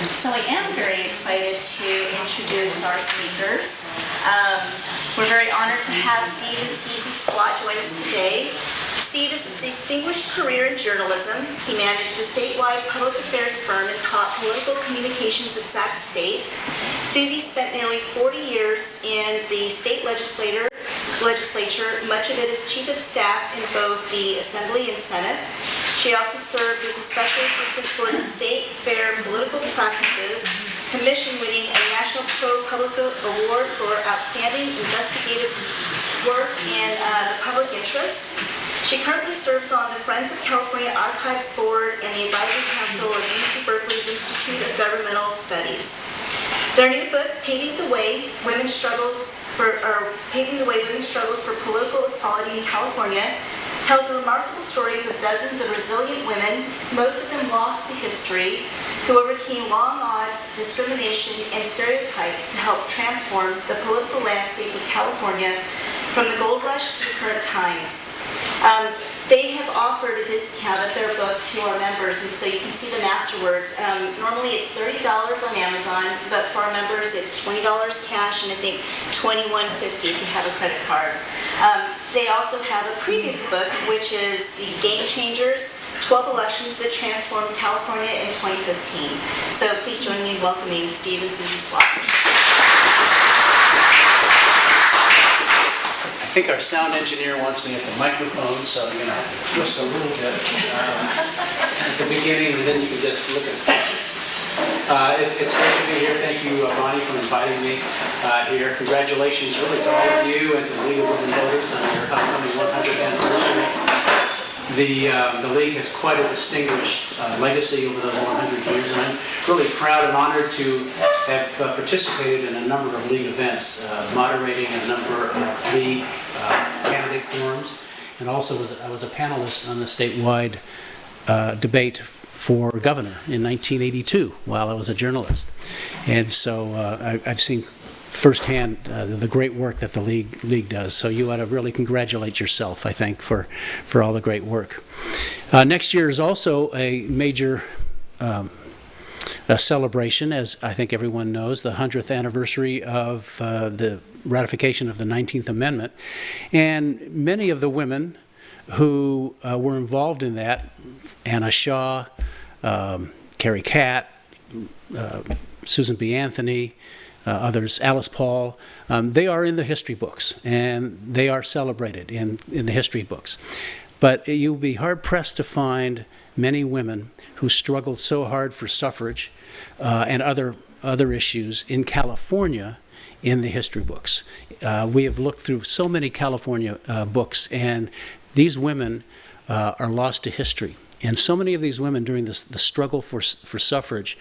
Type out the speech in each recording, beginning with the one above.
So I am very excited to introduce our speakers. We're very honored to have Steve and Susie Swat join us today. Steve has a distinguished career in journalism. He managed a statewide public affairs firm and taught political communications at Sac State. Susie spent nearly 40 years in the state legislature, much of it as chief of staff in both the Assembly and Senate. She also served as a special assistant for the State Fair Political Practices Commission, winning a National ProPublica Award for outstanding investigative work in the public interest. She currently serves on the Friends of California Archives Board and the Advisory Council of UC Berkeley's Institute of Governmental Studies. Their new book, Paving the Way, Women's Struggles for Political Equality in California, tells the remarkable stories of dozens of resilient women, most of them lost to history, who overcame long odds, discrimination, and stereotypes to help transform the political landscape of California from the gold rush to the current times. They have offered a discount of their book to our members, and so you can see them afterwards. Normally it's $30 on Amazon, but for our members it's $20 cash and I think $21.50 if you have a credit card. They also have a previous book, which is The Game Changers, 12 Elections That Transformed California in 2015. So please join me in welcoming Steve and Susie Swat. I think our sound engineer wants me at the microphone, so I'm going to have to twist a little bit at the beginning, and then you can just look at the pictures. It's great to be here. Thank you, Bonnie, for inviting me here. Congratulations really to all of you and to the League of Women Voters on your upcoming 100th anniversary. The League has quite a distinguished legacy over those 100 years, and I'm really proud and honored to have participated in a number of League events, moderating a number of League candidate forums, and also I was a panelist on the statewide debate for governor in 1982 while I was a journalist. And so I've seen firsthand the great work that the League does. So you ought to really congratulate yourself, I think, for all the great work. Next year is also a major celebration, as I think everyone knows, the 100th anniversary of the ratification of the 19th Amendment. And many of the women who were involved in that, Anna Shaw, Carrie Catt, Susan B. Anthony, others, Alice Paul, they are in the history books, and they are celebrated in the history books. But you'll be hard-pressed to find many women who struggled so hard for suffrage and other issues in California in the history books. We have looked through so many California books, and these women are lost to history. And so many of these women during the struggle for suffrage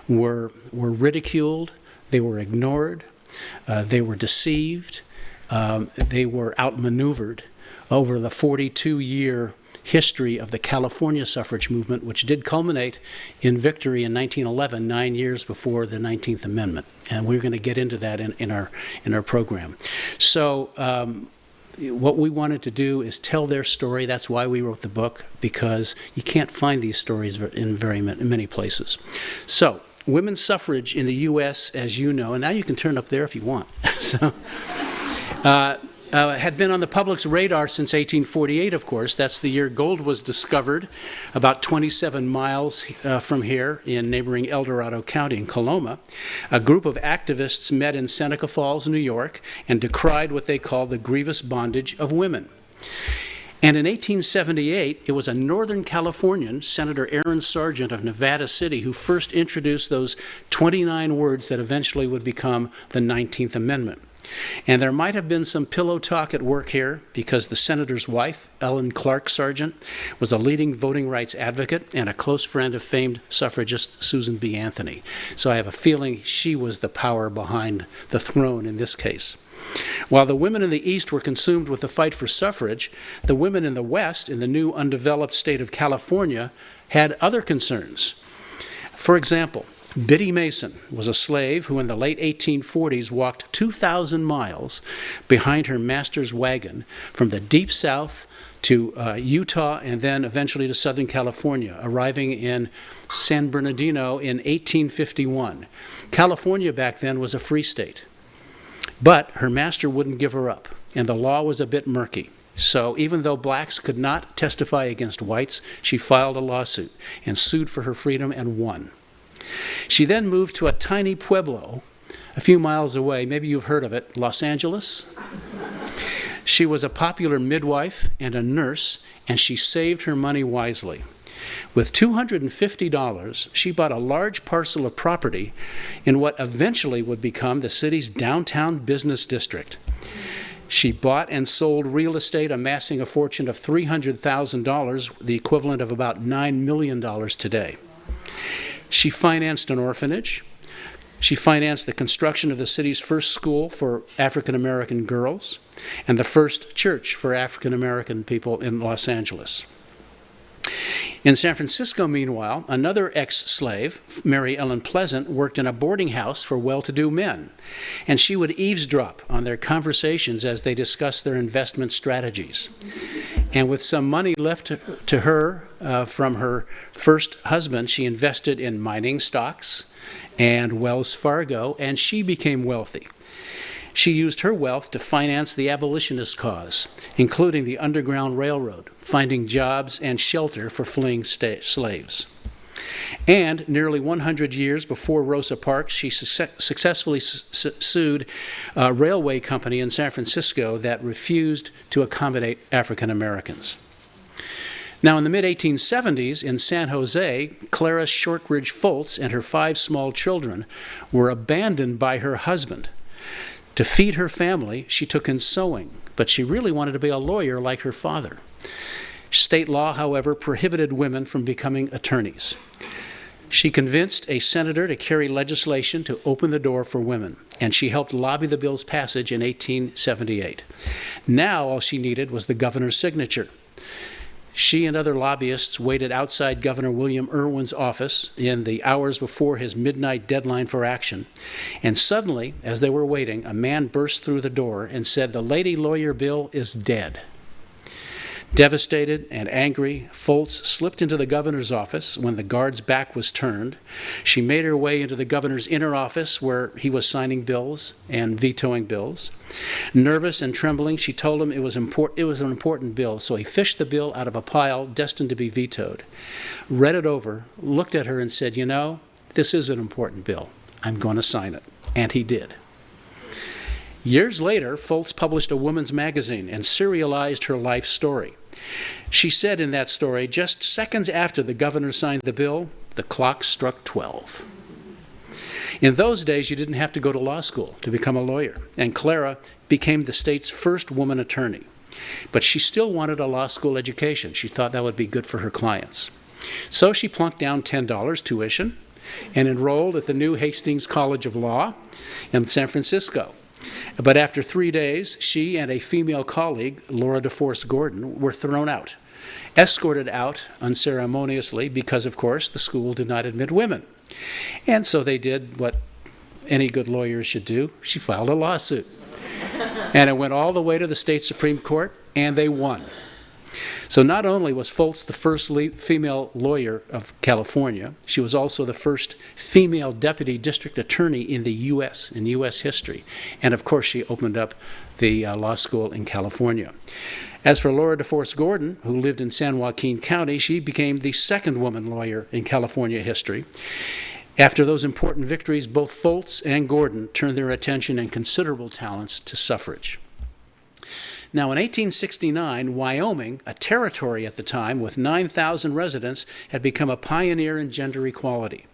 were ridiculed, they were ignored, they were deceived, they were outmaneuvered over the 42-year history of the California suffrage movement, which did culminate in victory in 1911, 9 years before the 19th Amendment. And we're going to get into that in our program. So what we wanted to do is tell their story. That's why we wrote the book, because you can't find these stories in very many places. So women's suffrage in the U.S., as you know, and now you can turn up there if you want. So, had been on the public's radar since 1848, of course. That's the year gold was discovered, about 27 miles from here in neighboring El Dorado County in Coloma. A group of activists met in Seneca Falls, New York, and decried what they called the grievous bondage of women. And in 1878, it was a Northern Californian, Senator Aaron Sargent of Nevada City, who first introduced those 29 words that eventually would become the 19th Amendment. And there might have been some pillow talk at work here, because the senator's wife, Ellen Clark Sargent, was a leading voting rights advocate and a close friend of famed suffragist Susan B. Anthony. So I have a feeling she was the power behind the throne in this case. While the women in the East were consumed with the fight for suffrage, the women in the West, in the new undeveloped state of California, had other concerns. For example, Biddy Mason was a slave who in the late 1840s walked 2,000 miles behind her master's wagon from the deep south to Utah and then eventually to Southern California, arriving in San Bernardino in 1851. California back then was a free state. But her master wouldn't give her up, and the law was a bit murky. So even though blacks could not testify against whites, she filed a lawsuit and sued for her freedom and won. She then moved to a tiny pueblo a few miles away. Maybe you've heard of it, Los Angeles. She was a popular midwife and a nurse, and she saved her money wisely. With $250, she bought a large parcel of property in what eventually would become the city's downtown business district. She bought and sold real estate, amassing a fortune of $300,000, the equivalent of about $9 million today. She financed an orphanage. She financed the construction of the city's first school for African American girls and the first church for African American people in Los Angeles. In San Francisco, meanwhile, another ex-slave, Mary Ellen Pleasant, worked in a boarding house for well-to-do men, and she would eavesdrop on their conversations as they discussed their investment strategies. And with some money left to her from her first husband, she invested in mining stocks and Wells Fargo, and she became wealthy. She used her wealth to finance the abolitionist cause, including the Underground Railroad, finding jobs and shelter for fleeing slaves. And nearly 100 years before Rosa Parks, she successfully sued a railway company in San Francisco that refused to accommodate African Americans. Now, in the mid-1870s, in San Jose, Clara Shortridge Foltz and her 5 small children were abandoned by her husband. To feed her family, she took in sewing, but she really wanted to be a lawyer like her father. State law, however, prohibited women from becoming attorneys. She convinced a senator to carry legislation to open the door for women, and she helped lobby the bill's passage in 1878. Now all she needed was the governor's signature. She and other lobbyists waited outside Governor William Irwin's office in the hours before his midnight deadline for action. And suddenly, as they were waiting, a man burst through the door and said, "The lady lawyer bill is dead." Devastated and angry, Foltz slipped into the governor's office when the guard's back was turned. She made her way into the governor's inner office where he was signing bills and vetoing bills. Nervous and trembling, she told him it was an important bill, so he fished the bill out of a pile destined to be vetoed, read it over, looked at her and said, "You know, this is an important bill. I'm going to sign it." And he did. Years later, Foltz published a woman's magazine and serialized her life story. She said in that story, just seconds after the governor signed the bill, the clock struck 12. In those days, you didn't have to go to law school to become a lawyer, and Clara became the state's first woman attorney. But she still wanted a law school education. She thought that would be good for her clients. So she plunked down $10 tuition and enrolled at the new Hastings College of Law in San Francisco. But after 3 days, she and a female colleague, Laura DeForest Gordon, were thrown out, escorted out unceremoniously because, of course, the school did not admit women. And so they did what any good lawyer should do. She filed a lawsuit. And it went all the way to the state Supreme Court, and they won. So not only was Foltz the first female lawyer of California, she was also the first female deputy district attorney in the U.S., in U.S. history. And of course, she opened up the law school in California. As for Laura DeForest Gordon, who lived in San Joaquin County, she became the second woman lawyer in California history. After those important victories, both Foltz and Gordon turned their attention and considerable talents to suffrage. Now, in 1869, Wyoming, a territory at the time with 9,000 residents, had become a pioneer in gender equality,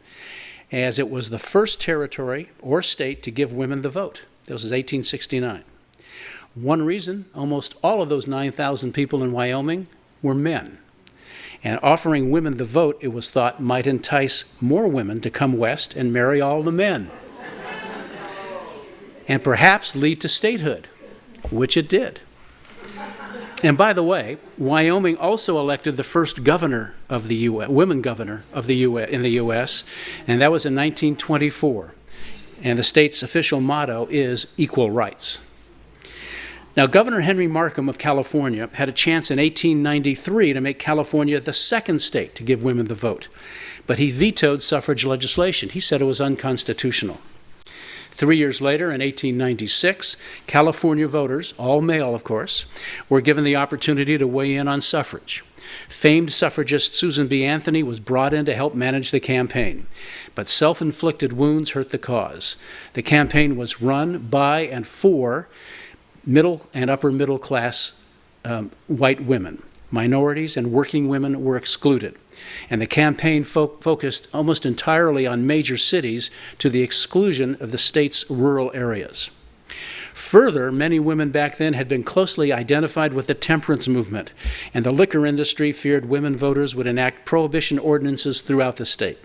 as it was the first territory or state to give women the vote. This was 1869. One reason, almost all of those 9,000 people in Wyoming were men. And offering women the vote, it was thought, might entice more women to come west and marry all the men. And perhaps lead to statehood, which it did. And by the way, Wyoming also elected the first governor of the U.S., women governor of the U.S. in the U.S., and that was in 1924. And the state's official motto is equal rights. Now, Governor Henry Markham of California had a chance in 1893 to make California the second state to give women the vote, but he vetoed suffrage legislation. He said it was unconstitutional. 3 years later, in 1896, California voters, all male of course, were given the opportunity to weigh in on suffrage. Famed suffragist Susan B. Anthony was brought in to help manage the campaign, but self-inflicted wounds hurt the cause. The campaign was run by and for middle and upper middle class white women. Minorities and working women were excluded. And the campaign focused almost entirely on major cities to the exclusion of the state's rural areas. Further, many women back then had been closely identified with the temperance movement, and the liquor industry feared women voters would enact prohibition ordinances throughout the state.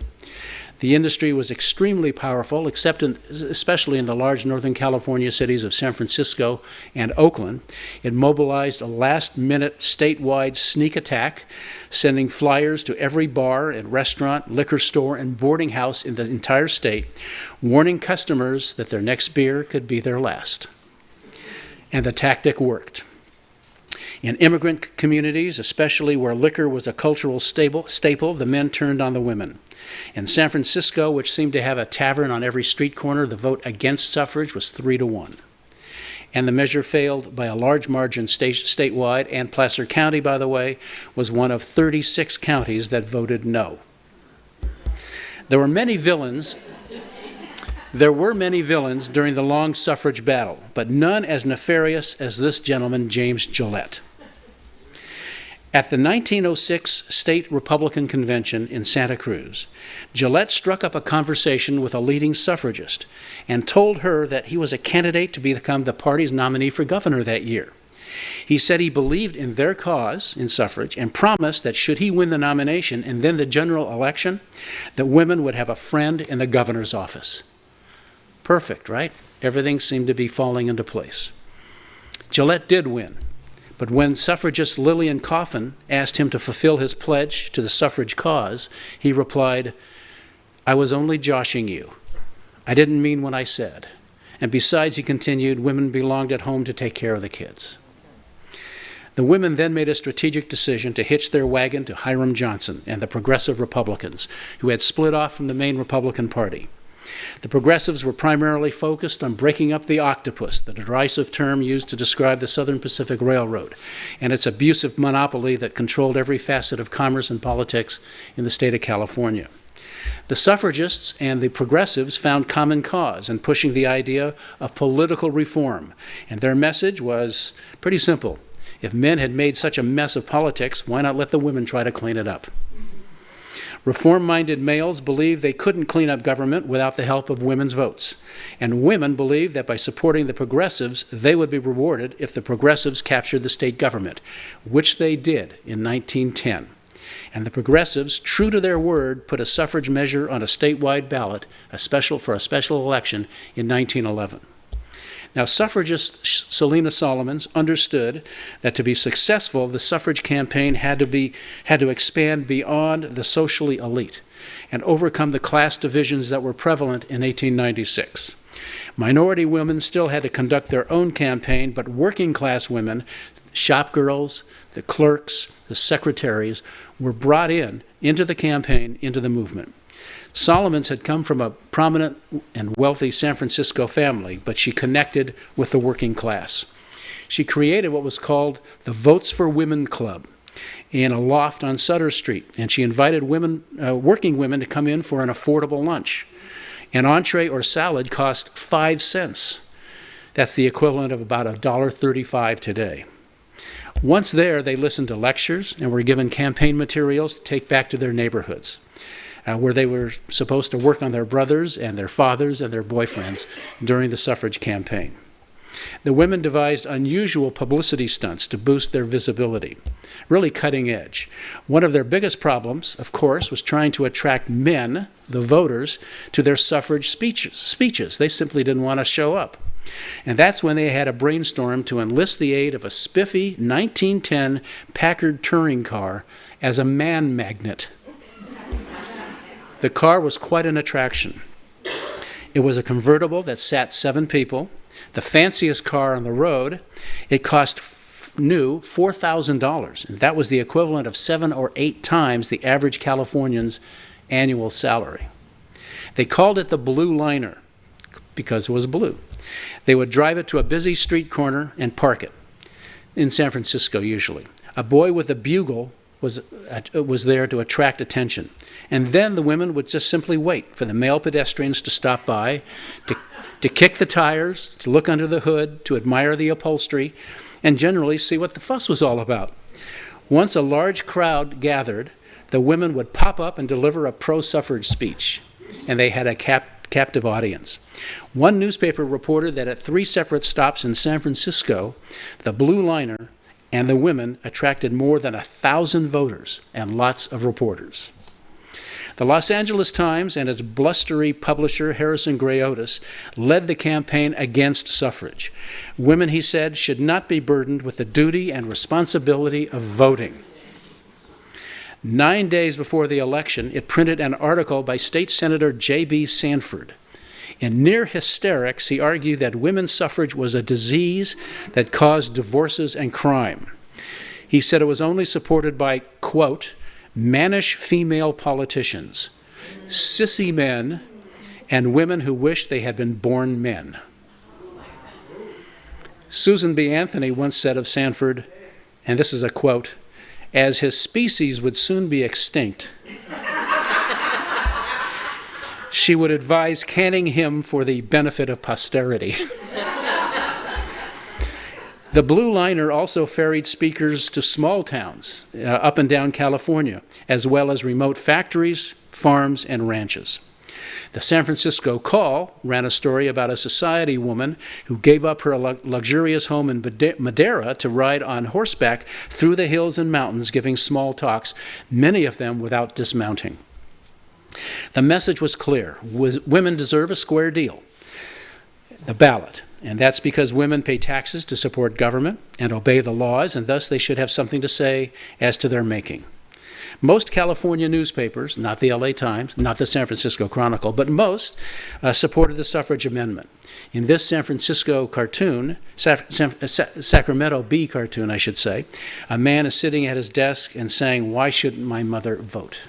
The industry was extremely powerful, especially in the large Northern California cities of San Francisco and Oakland. It mobilized a last-minute statewide sneak attack, sending flyers to every bar and restaurant, liquor store, and boarding house in the entire state, warning customers that their next beer could be their last. And the tactic worked. In immigrant communities, especially where liquor was a cultural staple, the men turned on the women. In San Francisco, which seemed to have a tavern on every street corner, the vote against suffrage was 3-1. And the measure failed by a large margin statewide, and Placer County, by the way, was one of 36 counties that voted no. There were many villains during the long suffrage battle, but none as nefarious as this gentleman, James Gillette. At the 1906 State Republican Convention in Santa Cruz, Gillette struck up a conversation with a leading suffragist and told her that he was a candidate to become the party's nominee for governor that year. He said he believed in their cause in suffrage and promised that should he win the nomination and then the general election, that women would have a friend in the governor's office. Perfect, right? Everything seemed to be falling into place. Gillette did win. But when suffragist Lillian Coffin asked him to fulfill his pledge to the suffrage cause, he replied, "I was only joshing you. I didn't mean what I said. And besides," he continued, "women belonged at home to take care of the kids." The women then made a strategic decision to hitch their wagon to Hiram Johnson and the Progressive Republicans, who had split off from the main Republican Party. The progressives were primarily focused on breaking up the octopus, the derisive term used to describe the Southern Pacific Railroad, and its abusive monopoly that controlled every facet of commerce and politics in the state of California. The suffragists and the progressives found common cause in pushing the idea of political reform, and their message was pretty simple. If men had made such a mess of politics, why not let the women try to clean it up? Reform-minded males believed they couldn't clean up government without the help of women's votes. And women believed that by supporting the progressives, they would be rewarded if the progressives captured the state government, which they did in 1910. And the progressives, true to their word, put a suffrage measure on a statewide ballot, for a special election in 1911. Now, suffragist Selena Solomons understood that to be successful, the suffrage campaign had to expand beyond the socially elite and overcome the class divisions that were prevalent in 1896. Minority women still had to conduct their own campaign, but working class women, shop girls, the clerks, the secretaries, were brought into the campaign, into the movement. Solomons had come from a prominent and wealthy San Francisco family, but she connected with the working class. She created what was called the Votes for Women Club in a loft on Sutter Street, and she invited working women to come in for an affordable lunch. An entree or salad cost 5 cents. That's the equivalent of about $1.35 today. Once there, they listened to lectures and were given campaign materials to take back to their neighborhoods, where they were supposed to work on their brothers and their fathers and their boyfriends during the suffrage campaign. The women devised unusual publicity stunts to boost their visibility, really cutting edge. One of their biggest problems, of course, was trying to attract men, the voters, to their suffrage speeches. They simply didn't want to show up. And that's when they had a brainstorm to enlist the aid of a spiffy 1910 Packard touring car as a man magnet. The car was quite an attraction. It was a convertible that sat 7 people, the fanciest car on the road. It cost new $4,000, and that was the equivalent of 7 or 8 times the average Californian's annual salary. They called it the Blue Liner because it was blue. They would drive it to a busy street corner and park it, in San Francisco usually. A boy with a bugle was there to attract attention. And then the women would just simply wait for the male pedestrians to stop by, to kick the tires, to look under the hood, to admire the upholstery, and generally see what the fuss was all about. Once a large crowd gathered, the women would pop up and deliver a pro-suffrage speech, and they had a captive audience. One newspaper reported that at 3 separate stops in San Francisco, the Blue Liner and the women attracted more than 1,000 voters and lots of reporters. The Los Angeles Times and its blustery publisher, Harrison Gray Otis, led the campaign against suffrage. Women, he said, should not be burdened with the duty and responsibility of voting. 9 days before the election, it printed an article by State Senator J.B. Sanford. In near hysterics, he argued that women's suffrage was a disease that caused divorces and crime. He said it was only supported by, quote, mannish female politicians, sissy men, and women who wished they had been born men. Susan B. Anthony once said of Sanford, and this is a quote, as his species would soon be extinct, she would advise canning him for the benefit of posterity. The Blue Liner also ferried speakers to small towns up and down California, as well as remote factories, farms, and ranches. The San Francisco Call ran a story about a society woman who gave up her luxurious home in Madera to ride on horseback through the hills and mountains, giving small talks, many of them without dismounting. The message was clear. Women deserve a square deal, the ballot. And that's because women pay taxes to support government and obey the laws, and thus they should have something to say as to their making. Most California newspapers, not the LA Times, not the San Francisco Chronicle, but most supported the suffrage amendment. In this San Francisco cartoon, Sacramento Bee cartoon, I should say, a man is sitting at his desk and saying, "Why shouldn't my mother vote?"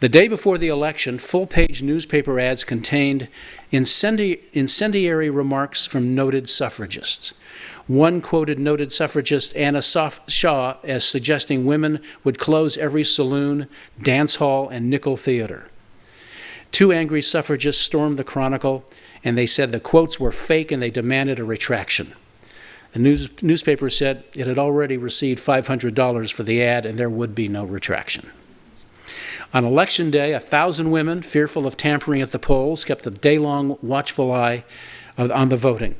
The day before the election, full-page newspaper ads contained incendiary remarks from noted suffragists. One quoted noted suffragist Anna Shaw as suggesting women would close every saloon, dance hall, and nickel theater. 2 angry suffragists stormed the Chronicle, and they said the quotes were fake and they demanded a retraction. The newspaper said it had already received $500 for the ad and there would be no retraction. On Election Day, 1,000 women, fearful of tampering at the polls, kept a day-long watchful eye on the voting.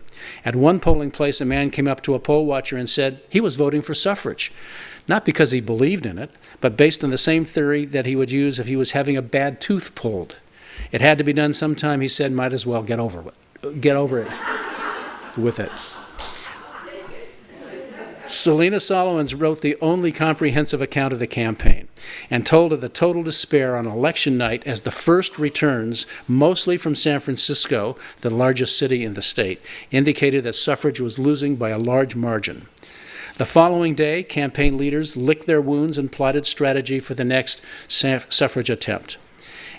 At one polling place, a man came up to a poll watcher and said he was voting for suffrage, not because he believed in it, but based on the same theory that he would use if he was having a bad tooth pulled. It had to be done sometime, he said, might as well get over it with it. Selena Solomons wrote the only comprehensive account of the campaign and told of the total despair on election night as the first returns, mostly from San Francisco, the largest city in the state, indicated that suffrage was losing by a large margin. The following day, campaign leaders licked their wounds and plotted strategy for the next suffrage attempt.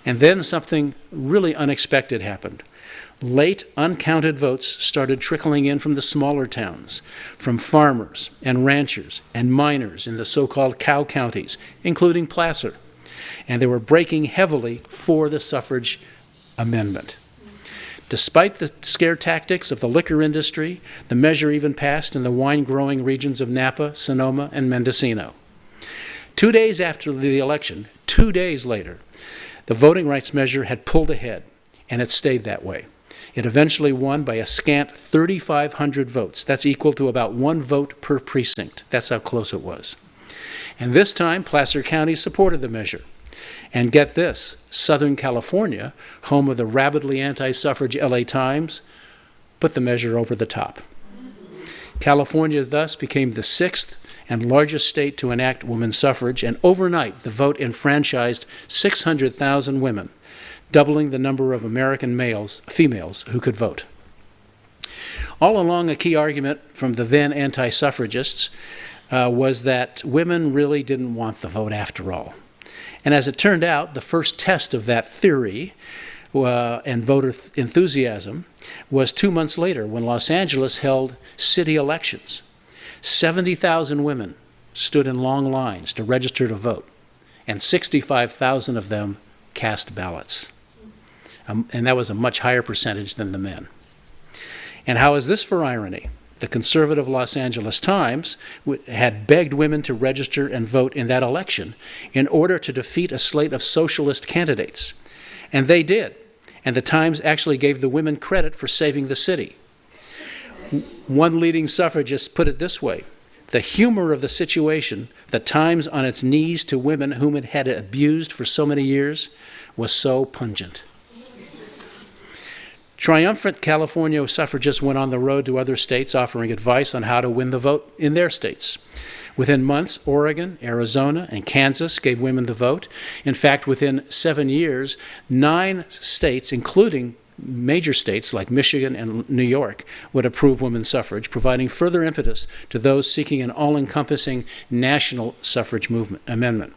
And then something really unexpected happened. Late, uncounted votes started trickling in from the smaller towns, from farmers and ranchers and miners in the so-called cow counties, including Placer. And they were breaking heavily for the suffrage amendment. Despite the scare tactics of the liquor industry, the measure even passed in the wine-growing regions of Napa, Sonoma, and Mendocino. 2 days after the election, 2 days later, the voting rights measure had pulled ahead, and it stayed that way. It eventually won by a scant 3,500 votes. That's equal to about 1 vote per precinct. That's how close it was. And this time, Placer County supported the measure. And get this, Southern California, home of the rabidly anti-suffrage LA Times, put the measure over the top. California thus became the sixth and largest state to enact women's suffrage, and overnight the vote enfranchised 600,000 women, doubling the number of American females who could vote. All along, a key argument from the then anti-suffragists was that women really didn't want the vote after all. And as it turned out, the first test of that theory and voter enthusiasm was 2 months later when Los Angeles held city elections. 70,000 women stood in long lines to register to vote, and 65,000 of them cast ballots. And that was a much higher percentage than the men. And how is this for irony? The conservative Los Angeles Times had begged women to register and vote in that election in order to defeat a slate of socialist candidates. And they did. And the Times actually gave the women credit for saving the city. One leading suffragist put it this way: the humor of the situation, the Times on its knees to women whom it had abused for so many years, was so pungent. Triumphant California suffragists went on the road to other states offering advice on how to win the vote in their states. Within months, Oregon, Arizona, and Kansas gave women the vote. In fact, within 7 years, 9 states, including major states like Michigan and New York, would approve women's suffrage, providing further impetus to those seeking an all-encompassing national suffrage amendment.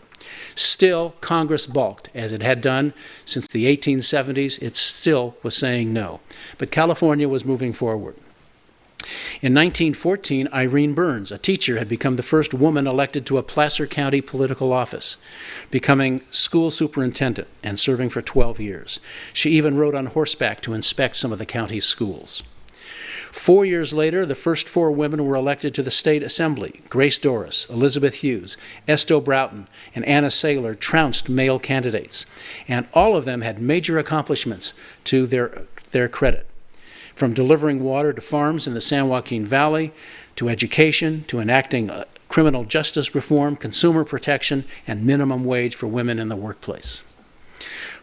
Still, Congress balked, as it had done since the 1870s. It still was saying no. But California was moving forward. In 1914, Irene Burns, a teacher, had become the first woman elected to a Placer County political office, becoming school superintendent and serving for 12 years. She even rode on horseback to inspect some of the county's schools. 4 years later, the first 4 women were elected to the state assembly. Grace Doris, Elizabeth Hughes, Esto Broughton, and Anna Saylor trounced male candidates, and all of them had major accomplishments to their credit. From delivering water to farms in the San Joaquin Valley, to education, to enacting criminal justice reform, consumer protection, and minimum wage for women in the workplace.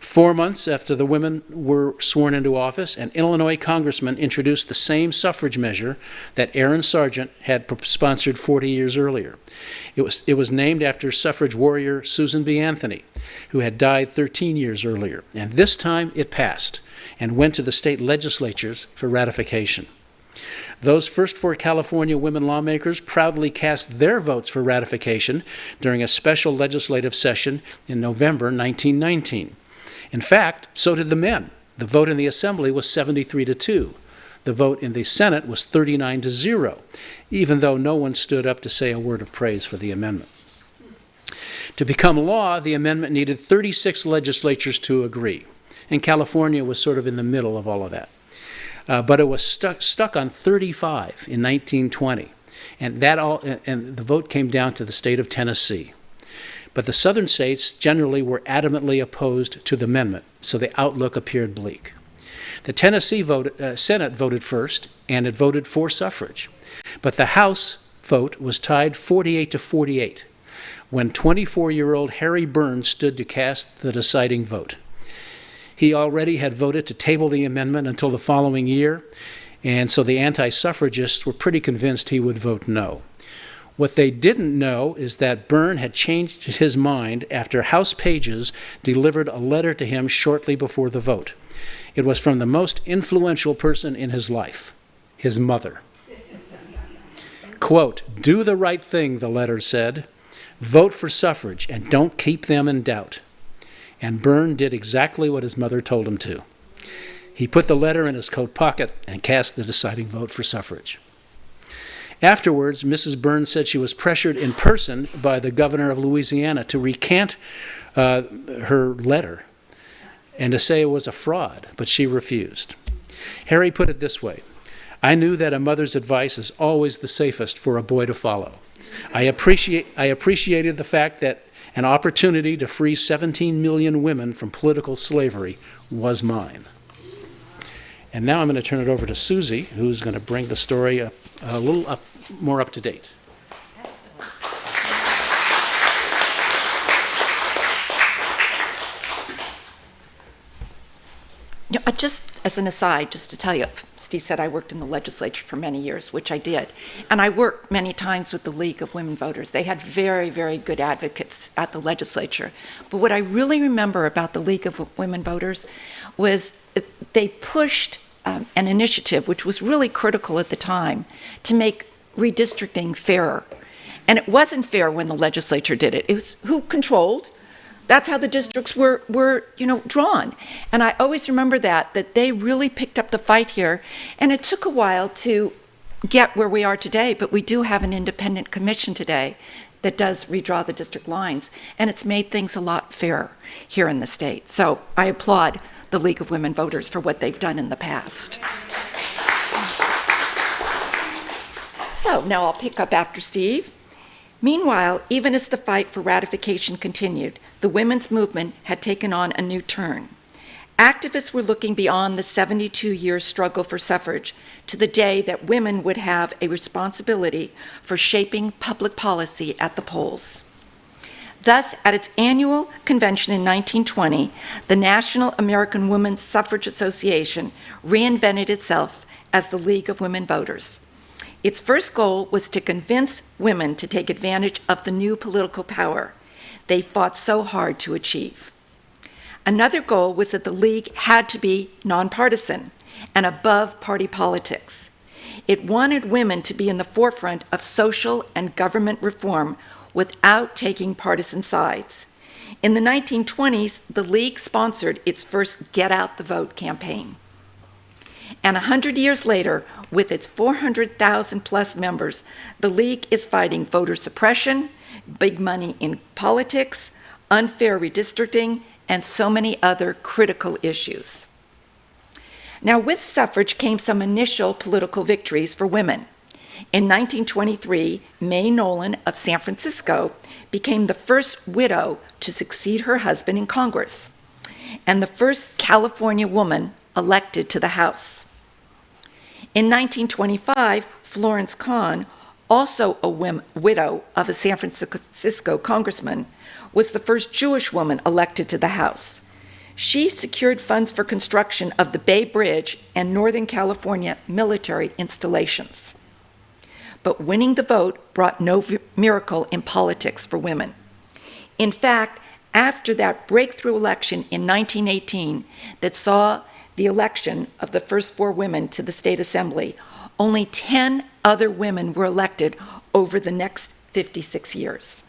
4 months after the women were sworn into office, an Illinois congressman introduced the same suffrage measure that Aaron Sargent had sponsored 40 years earlier. It was named after suffrage warrior Susan B. Anthony, who had died 13 years earlier. And this time it passed and went to the state legislatures for ratification. Those first 4 California women lawmakers proudly cast their votes for ratification during a special legislative session in November 1919. In fact, so did the men. The vote in the Assembly was 73-2. The vote in the Senate was 39-0, even though no one stood up to say a word of praise for the amendment. To become law, the amendment needed 36 legislatures to agree, and California was sort of in the middle of all of that. But it was stuck on 35 in 1920, and the vote came down to the state of Tennessee. But the southern states generally were adamantly opposed to the amendment, so the outlook appeared bleak. The Tennessee Senate voted first, and it voted for suffrage. But the House vote was tied 48-48 when 24-year-old Harry Burns stood to cast the deciding vote. He already had voted to table the amendment until the following year, and so the anti-suffragists were pretty convinced he would vote no. What they didn't know is that Byrne had changed his mind after House pages delivered a letter to him shortly before the vote. It was from the most influential person in his life, his mother. Quote, "Do the right thing," the letter said. "Vote for suffrage and don't keep them in doubt." And Byrne did exactly what his mother told him to. He put the letter in his coat pocket and cast the deciding vote for suffrage. Afterwards, Mrs. Burns said she was pressured in person by the governor of Louisiana to recant her letter and to say it was a fraud, but she refused. Harry put it this way: "I knew that a mother's advice is always the safest for a boy to follow. I appreciated the fact that an opportunity to free 17 million women from political slavery was mine." And now I'm going to turn it over to Susie, who's going to bring the story a little more up to date. Just as an aside, just to tell you, Steve said I worked in the legislature for many years, which I did. And I worked many times with the League of Women Voters. They had very, very good advocates at the legislature. But what I really remember about the League of Women Voters was they pushed an initiative, which was really critical at the time, to make redistricting fairer. And it wasn't fair when the legislature did it. It was who controlled. That's how the districts were drawn. And I always remember that they really picked up the fight here. And it took a while to get where we are today, but we do have an independent commission today that does redraw the district lines. And it's made things a lot fairer here in the state. So I applaud the League of Women Voters for what they've done in the past. So now I'll pick up after Steve. Meanwhile, even as the fight for ratification continued, the women's movement had taken on a new turn. Activists were looking beyond the 72-year struggle for suffrage to the day that women would have a responsibility for shaping public policy at the polls. Thus, at its annual convention in 1920, the National American Women's Suffrage Association reinvented itself as the League of Women Voters. Its first goal was to convince women to take advantage of the new political power they fought so hard to achieve. Another goal was that the League had to be nonpartisan and above party politics. It wanted women to be in the forefront of social and government reform without taking partisan sides. In the 1920s, the League sponsored its first Get Out the Vote campaign. And 100 years later, with its 400,000 plus members, the League is fighting voter suppression, big money in politics, unfair redistricting, and so many other critical issues. Now, with suffrage came some initial political victories for women. In 1923, Mae Nolan of San Francisco became the first widow to succeed her husband in Congress, and the first California woman elected to the House. In 1925, Florence Kahn, also a widow of a San Francisco congressman, was the first Jewish woman elected to the House. She secured funds for construction of the Bay Bridge and Northern California military installations. But winning the vote brought no miracle in politics for women. In fact, after that breakthrough election in 1918 that saw the election of the first 4 women to the state assembly, only 10 other women were elected over the next 56 years.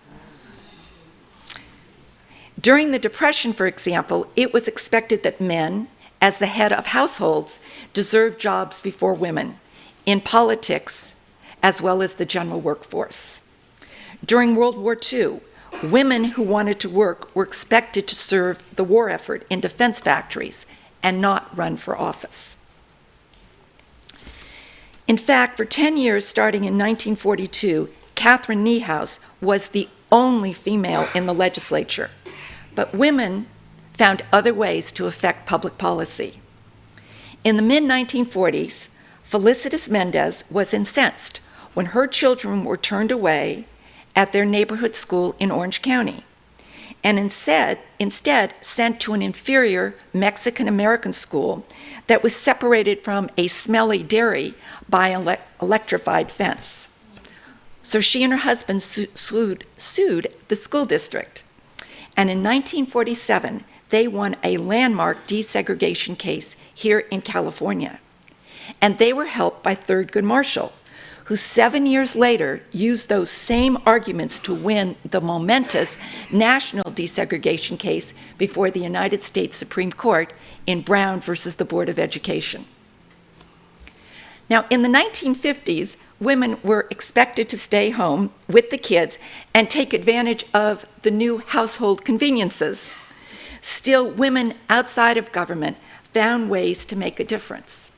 During the Depression, for example, it was expected that men, as the head of households, deserved jobs before women, in politics as well as the general workforce. During World War II, women who wanted to work were expected to serve the war effort in defense factories and not run for office. In fact, for 10 years, starting in 1942, Catherine Niehaus was the only female in the legislature. But women found other ways to affect public policy. In the mid-1940s, Felicitas Mendez was incensed when her children were turned away at their neighborhood school in Orange County, and instead sent to an inferior Mexican-American school that was separated from a smelly dairy by an electrified fence. So she and her husband sued the school district. And in 1947, they won a landmark desegregation case here in California. And they were helped by Thurgood Marshall, who 7 years later used those same arguments to win the momentous national desegregation case before the United States Supreme Court in Brown versus the Board of Education. Now, in the 1950s, women were expected to stay home with the kids and take advantage of the new household conveniences. Still, women outside of government found ways to make a difference.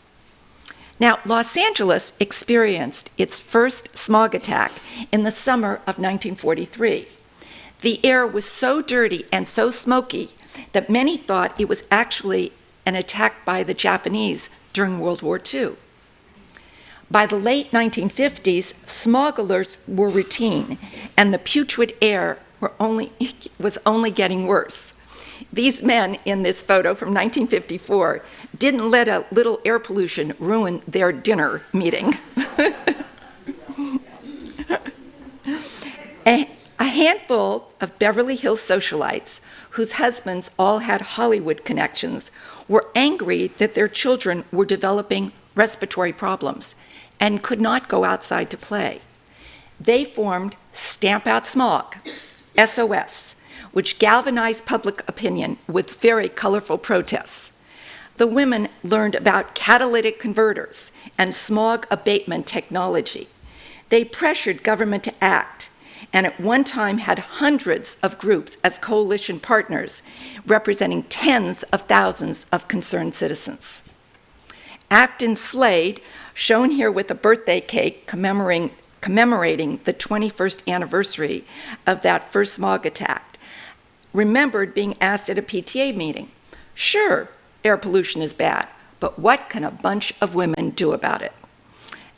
Now, Los Angeles experienced its first smog attack in the summer of 1943. The air was so dirty and so smoky that many thought it was actually an attack by the Japanese during World War II. By the late 1950s, smog alerts were routine, and the putrid air was only getting worse. These men in this photo from 1954 didn't let a little air pollution ruin their dinner meeting. A handful of Beverly Hills socialites, whose husbands all had Hollywood connections, were angry that their children were developing respiratory problems and could not go outside to play. They formed Stamp Out Smog, SOS, which galvanized public opinion with very colorful protests. The women learned about catalytic converters and smog abatement technology. They pressured government to act, and at one time had hundreds of groups as coalition partners, representing tens of thousands of concerned citizens. Afton Slade, shown here with a birthday cake commemorating the 21st anniversary of that first smog attack, remembered being asked at a PTA meeting, "Sure, air pollution is bad, but what can a bunch of women do about it?"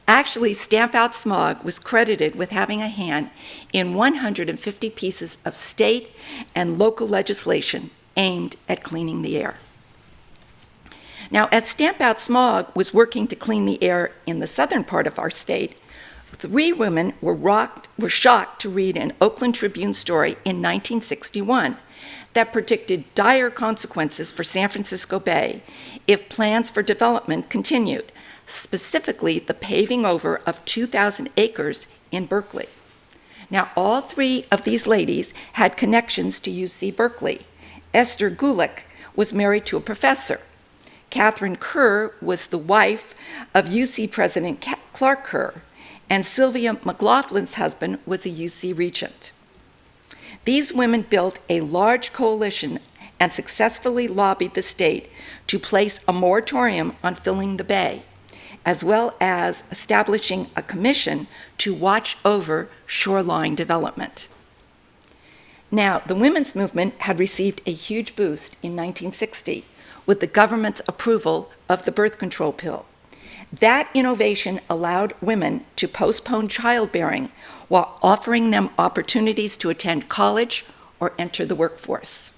Actually, Stamp Out Smog was credited with having a hand in 150 pieces of state and local legislation aimed at cleaning the air. Now, as Stamp Out Smog was working to clean the air in the southern part of our state, 3 women were shocked to read an Oakland Tribune story in 1961 that predicted dire consequences for San Francisco Bay if plans for development continued, specifically the paving over of 2,000 acres in Berkeley. Now, all 3 of these ladies had connections to UC Berkeley. Esther Gulick was married to a professor. Catherine Kerr was the wife of UC President Clark Kerr, and Sylvia McLaughlin's husband was a UC regent. These women built a large coalition and successfully lobbied the state to place a moratorium on filling the bay, as well as establishing a commission to watch over shoreline development. Now, the women's movement had received a huge boost in 1960 with the government's approval of the birth control pill. That innovation allowed women to postpone childbearing while offering them opportunities to attend college or enter the workforce.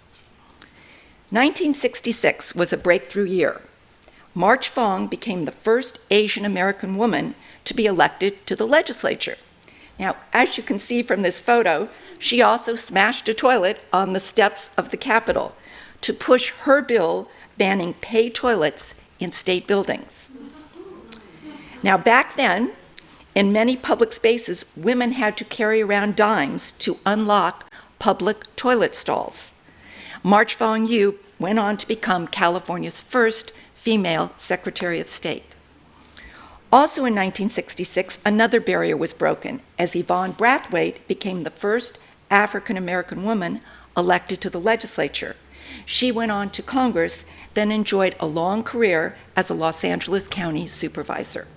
1966 was a breakthrough year. March Fong became the first Asian American woman to be elected to the legislature. Now, as you can see from this photo, she also smashed a toilet on the steps of the Capitol to push her bill banning pay toilets in state buildings. Now, back then, in many public spaces, women had to carry around dimes to unlock public toilet stalls. March Fong Yu went on to become California's first female Secretary of State. Also in 1966, another barrier was broken as Yvonne Brathwaite became the first African-American woman elected to the legislature. She went on to Congress, then enjoyed a long career as a Los Angeles County supervisor.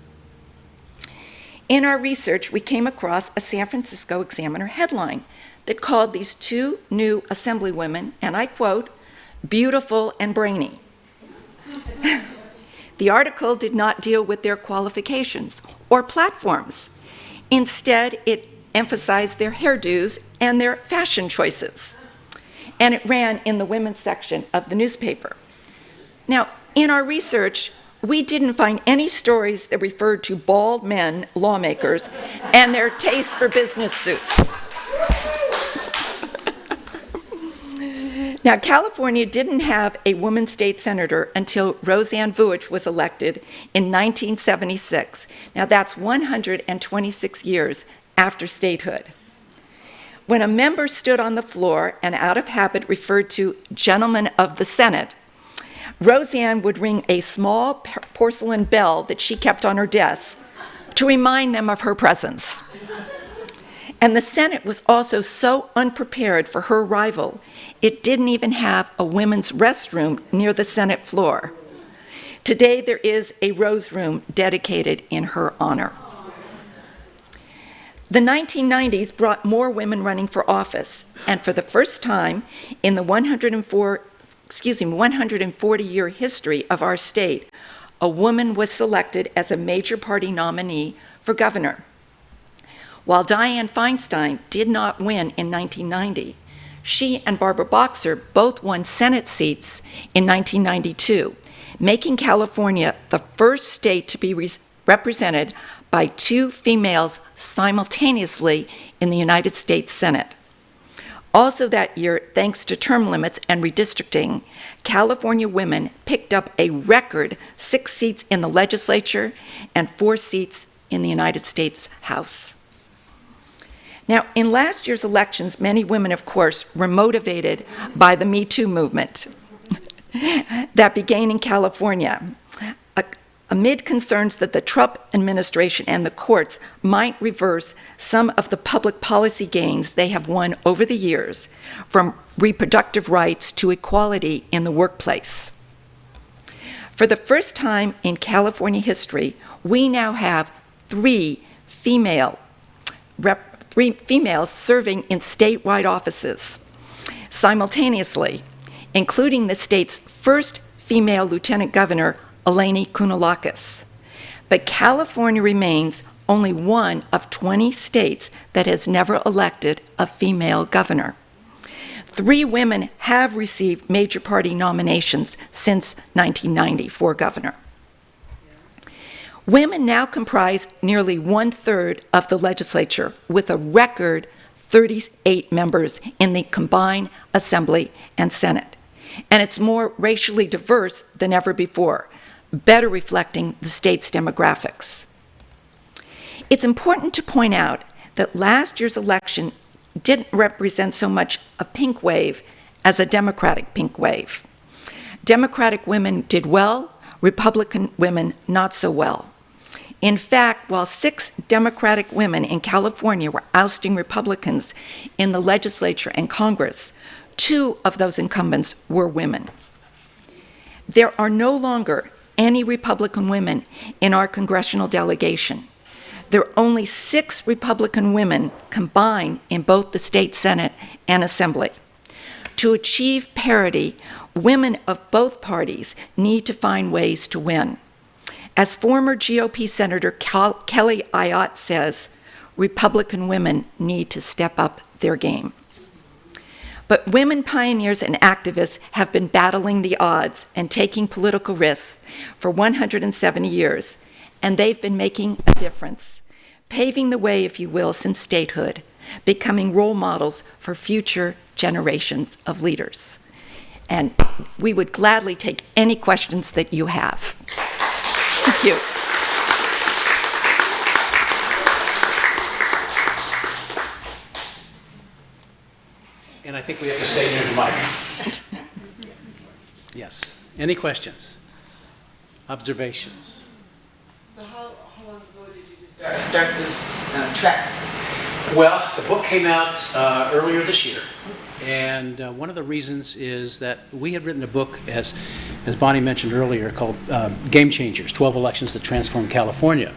In our research, we came across a San Francisco Examiner headline that called these 2 new assemblywomen, and I quote, "beautiful and brainy." The article did not deal with their qualifications or platforms. Instead, it emphasized their hairdos and their fashion choices. And it ran in the women's section of the newspaper. Now, in our research, we didn't find any stories that referred to bald men lawmakers and their taste for business suits. Now, California didn't have a woman state senator until Roseanne Vuitch was elected in 1976. Now, that's 126 years after statehood. When a member stood on the floor and out of habit referred to gentlemen of the Senate, Roseanne would ring a small porcelain bell that she kept on her desk to remind them of her presence. And the Senate was also so unprepared for her arrival, it didn't even have a women's restroom near the Senate floor. Today, there is a Rose Room dedicated in her honor. The 1990s brought more women running for office, and for the first time in the 140-year history of our state, a woman was selected as a major party nominee for governor. While Dianne Feinstein did not win in 1990, She and Barbara Boxer both won Senate seats in 1992, making California the first state to be represented by two females simultaneously in the United States Senate. Also that year, thanks to term limits and redistricting, California women picked up a record 6 seats in the legislature and 4 seats in the United States House. Now, in last year's elections, many women, of course, were motivated by the Me Too movement that began in California, amid concerns that the Trump administration and the courts might reverse some of the public policy gains they have won over the years, from reproductive rights to equality in the workplace. For the first time in California history, we now have 3 females serving in statewide offices simultaneously, including the state's first female lieutenant governor, Eleni Kounalakis. But California remains only one of 20 states that has never elected a female governor. 3 women have received major party nominations since 1990 for governor. Women now comprise nearly 1/3 of the legislature, with a record 38 members in the combined Assembly and Senate. And it's more racially diverse than ever before, better reflecting the state's demographics. It's important to point out that last year's election didn't represent so much a pink wave as a Democratic pink wave. Democratic women did well, Republican women not so well. In fact, while 6 Democratic women in California were ousting Republicans in the legislature and Congress, 2 of those incumbents were women. There are no longer any Republican women in our congressional delegation. There are only 6 Republican women combined in both the state Senate and Assembly. To achieve parity, women of both parties need to find ways to win. As former GOP Senator Kelly Ayotte says, Republican women need to step up their game. But women pioneers and activists have been battling the odds and taking political risks for 170 years, and they've been making a difference, paving the way, if you will, since statehood, becoming role models for future generations of leaders. And we would gladly take any questions that you have. Thank you. And I think we have to stay near the mic. Yes. Any questions? Observations? So how long ago did you start this trek? Well, the book came out earlier this year. And one of the reasons is that we had written a book, as Bonnie mentioned earlier, called Game Changers, 12 Elections That Transformed California.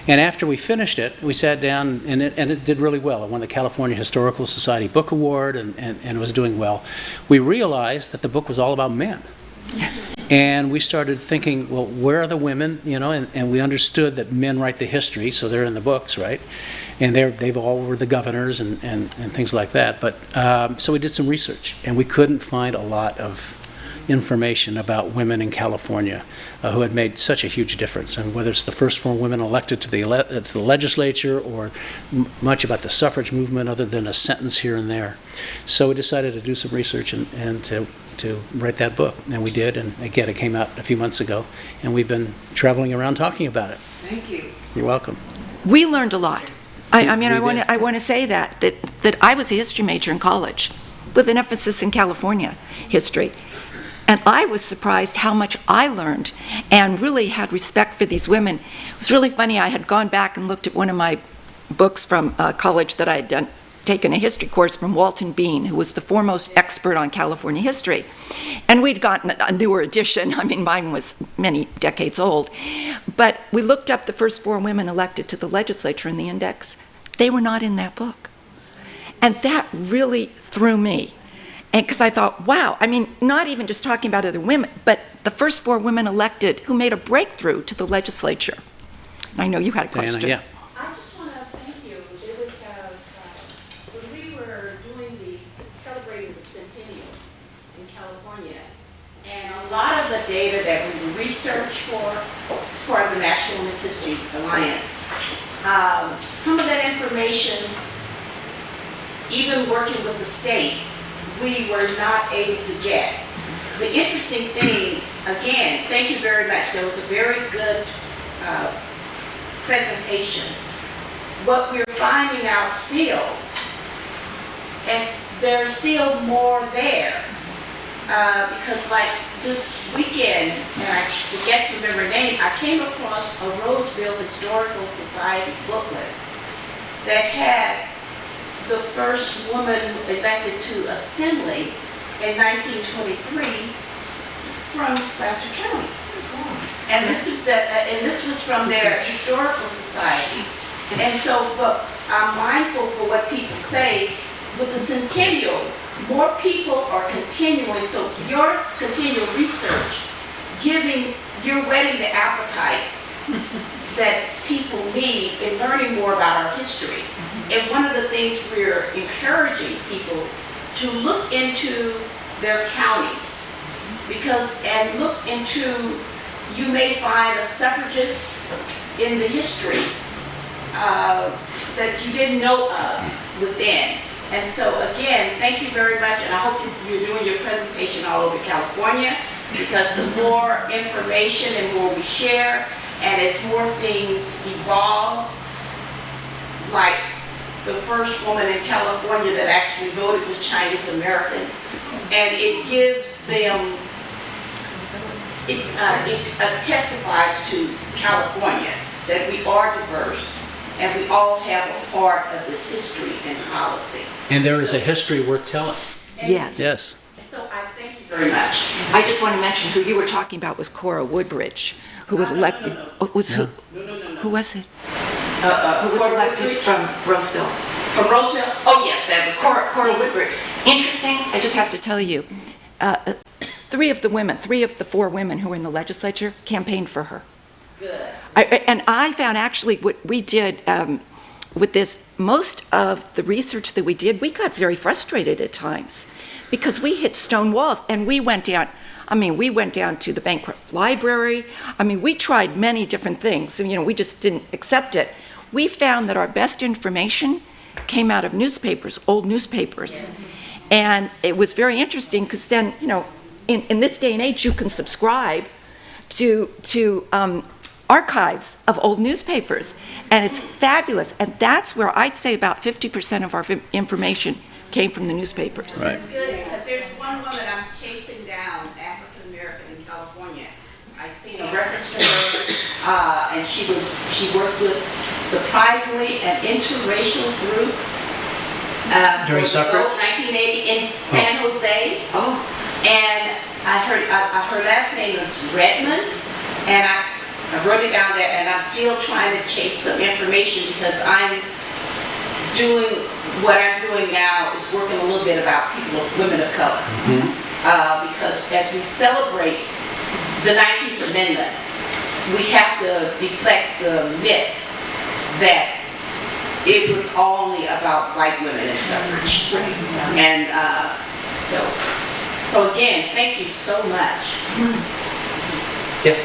And after we finished it, we sat down, and it did really well. It won the California Historical Society Book Award, and it was doing well. We realized that the book was all about men. And we started thinking, well, where are the women, and we understood that men write the history, so they're in the books, right? And they've all were the governors and things like that. But so we did some research, and we couldn't find a lot of information about women in California who had made such a huge difference, and whether it's the first 4 women elected to the legislature, or much about the suffrage movement other than a sentence here and there. So we decided to do some research and to write that book, and we did, and again, it came out a few months ago, and we've been traveling around talking about it. Thank you. You're welcome. We learned a lot. I We did. want to say that I was a history major in college with an emphasis in California history. And I was surprised how much I learned and really had respect for these women. It was really funny. I had gone back and looked at one of my books from college that I had taken a history course from Walton Bean, who was the foremost expert on California history. And we'd gotten a newer edition. I mean, mine was many decades old. But we looked up the first 4 women elected to the legislature in the index. They were not in that book. And that really threw me. And because I thought, wow, I mean, not even just talking about other women, but the first 4 women elected who made a breakthrough to the legislature. And I know you had a question. Diana, yeah. I just want to thank you. It was when we were doing celebrating the research for, as part of the National Women's History Alliance. Some of that information, even working with the state, we were not able to get. The interesting thing, again, thank you very much. There was a very good presentation. What we're finding out still is there's still more there. Because like this weekend, and I forget to remember her name, I came across a Roseville Historical Society booklet that had the first woman elected to assembly in 1923 from Placer County. And this was from their historical society. And so, but I'm mindful for what people say with the centennial. More people are continuing, so your continual research, you're whetting the appetite that people need in learning more about our history. And one of the things we're encouraging people to look into their counties, and look into, you may find a suffragist in the history that you didn't know of within. And so again, thank you very much, and I hope you're doing your presentation all over California, because the more information and more we share, and as more things evolve, like the first woman in California that actually voted was Chinese American, and it gives them, it testifies to California that we are diverse, and we all have a part of this history and policy. And there is a history worth telling. Yes. Yes. So I thank you very much. I just want to mention who you were talking about was Cora Woodbridge, who was elected. Oh, was who? Who was it? Who was Cora elected Woodbridge? from Roseville? From Roseville? Oh yes, that was Cora Woodbridge. Interesting. I just have to tell you, three of the four women who were in the legislature campaigned for her. good. And I found actually what we did with this, most of the research that we did, we got very frustrated at times because we hit stone walls, and we went down to the bankrupt library. We tried many different things, and, we just didn't accept it. We found that our best information came out of newspapers, old newspapers. Yes. And it was very interesting because then, in this day and age, you can subscribe to archives of old newspapers, and it's fabulous. And that's where I'd say about 50% of our information came from the newspapers. Right. It's good because there's one woman I'm chasing down, African American in California. I've seen a reference to her, and she worked with, surprisingly, an interracial group. During suffrage? 1980 in San Jose. Oh. And her last name is Redmond, and I wrote it down there, and I'm still trying to chase some information because what I'm doing now is working a little bit about women of color. Mm-hmm. Because as we celebrate the 19th Amendment, we have to deflect the myth that it was only about white women and suffrage. Right. And so again, thank you so much. Yeah.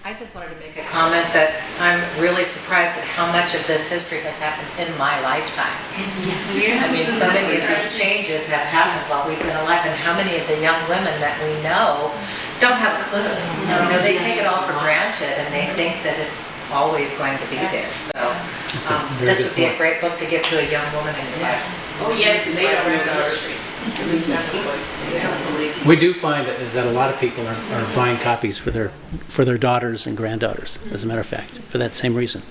I just wanted to make a comment that I'm really surprised at how much of this history has happened in my lifetime. Yes. So many of these changes have happened while we've been alive, and how many of the young women that we know don't have a clue. They take it all for granted, and they think that it's always going to be there. So this would be a great book to give to a young woman in your life. Oh yes, and they don't know the history. We do find that a lot of people are buying copies for their daughters and granddaughters, as a matter of fact, for that same reason.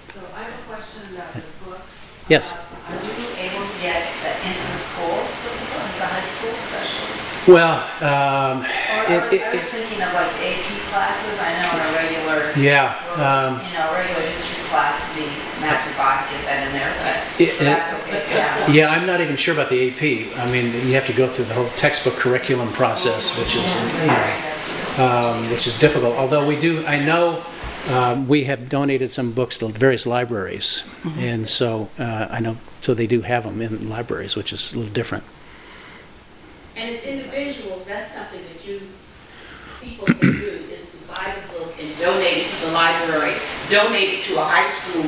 So I have a question about the book. Yes. Are you able to get into the schools with the book, the high school especially? Well, I was thinking of like AP classes. I know in a regular, regular history class, the map your body, get that in there, but that's okay. Yeah, I'm not even sure about the AP. You have to go through the whole textbook curriculum process, which is difficult. Although I know we have donated some books to various libraries, and so I know, so they do have them in libraries, which is a little different. And as individuals, that's something that people can do, is to and donate it to the library, donate it to a high school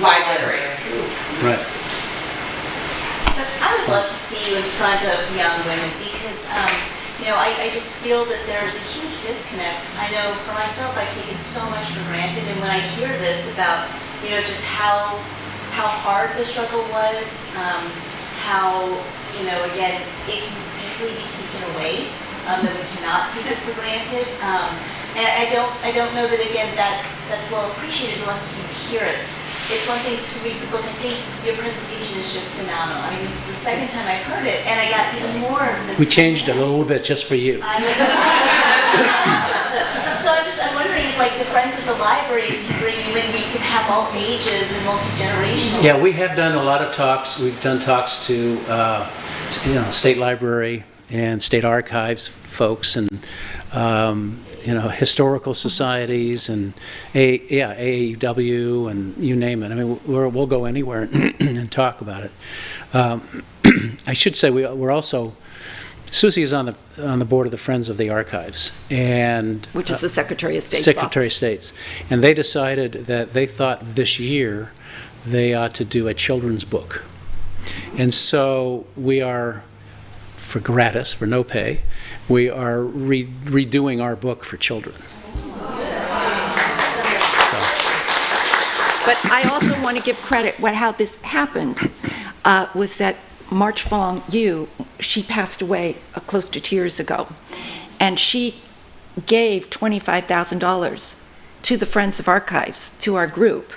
library. Right. But I would love to see you in front of young women because, I just feel that there's a huge disconnect. I know for myself, I take it so much for granted, and when I hear this about, just how hard the struggle was, how, again, it can easily be taken away, that we cannot take it for granted. And I don't know that, again, that's well appreciated unless you hear it. It's one thing to read the book. I think your presentation is just phenomenal. I mean, this is the second time I've heard it, and I got even more of this. We changed it a little bit just for you. So I'm wondering if, like, the friends of the libraries can bring you in, we can have all ages and multi-generational. Yeah, we have done a lot of talks. We've done talks to, state library and state archives folks, and historical societies, and AAW, and you name it. I mean, we'll go anywhere and talk about it. I should say we're also. Susie is on the board of the Friends of the Archives, and Which is the Secretary of State's Secretary of office. State's, and they decided that they thought this year they ought to do a children's book, and so we are, for gratis, for no pay, we are redoing our book for children. But I also want to give credit. How this happened was that March Fong Yu, she passed away close to 2 years ago, and she gave $25,000 to the Friends of Archives, to our group,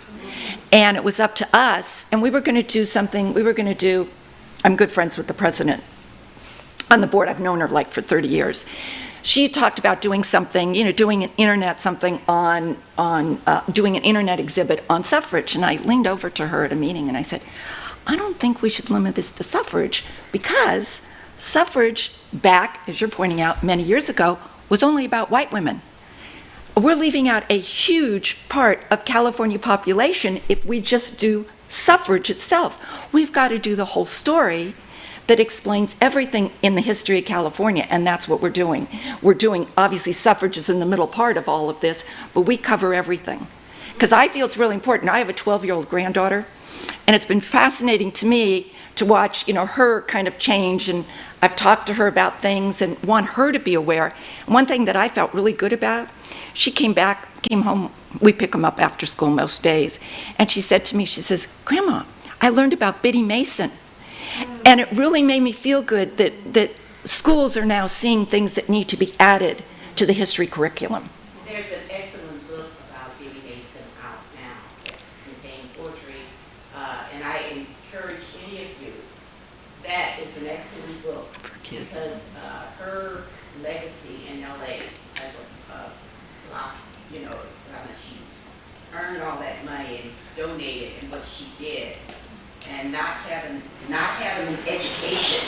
and it was up to us, and we were going to do something. I'm good friends with the president on the board. I've known her like for 30 years. She talked about doing something, doing an internet doing an internet exhibit on suffrage. And I leaned over to her at a meeting and I said, I don't think we should limit this to suffrage, because suffrage back, as you're pointing out, many years ago, was only about white women. We're leaving out a huge part of California population if we just do suffrage itself. We've got to do the whole story that explains everything in the history of California, and that's what we're doing. Obviously, suffrage is in the middle part of all of this, but we cover everything. Because I feel it's really important. I have a 12-year-old granddaughter, and it's been fascinating to me to watch, her kind of change, and I've talked to her about things and want her to be aware. And one thing that I felt really good about, she came home, we pick them up after school most days, and she said to me, she says, Grandma, I learned about Biddy Mason. And it really made me feel good that schools are now seeing things that need to be added to the history curriculum. There's an excellent book about Biddy Mason out now that's contained poetry, and I encourage any of you, that it's an excellent book because her legacy in LA as a lot, she earned all that money and donated and what she did. And not having an education,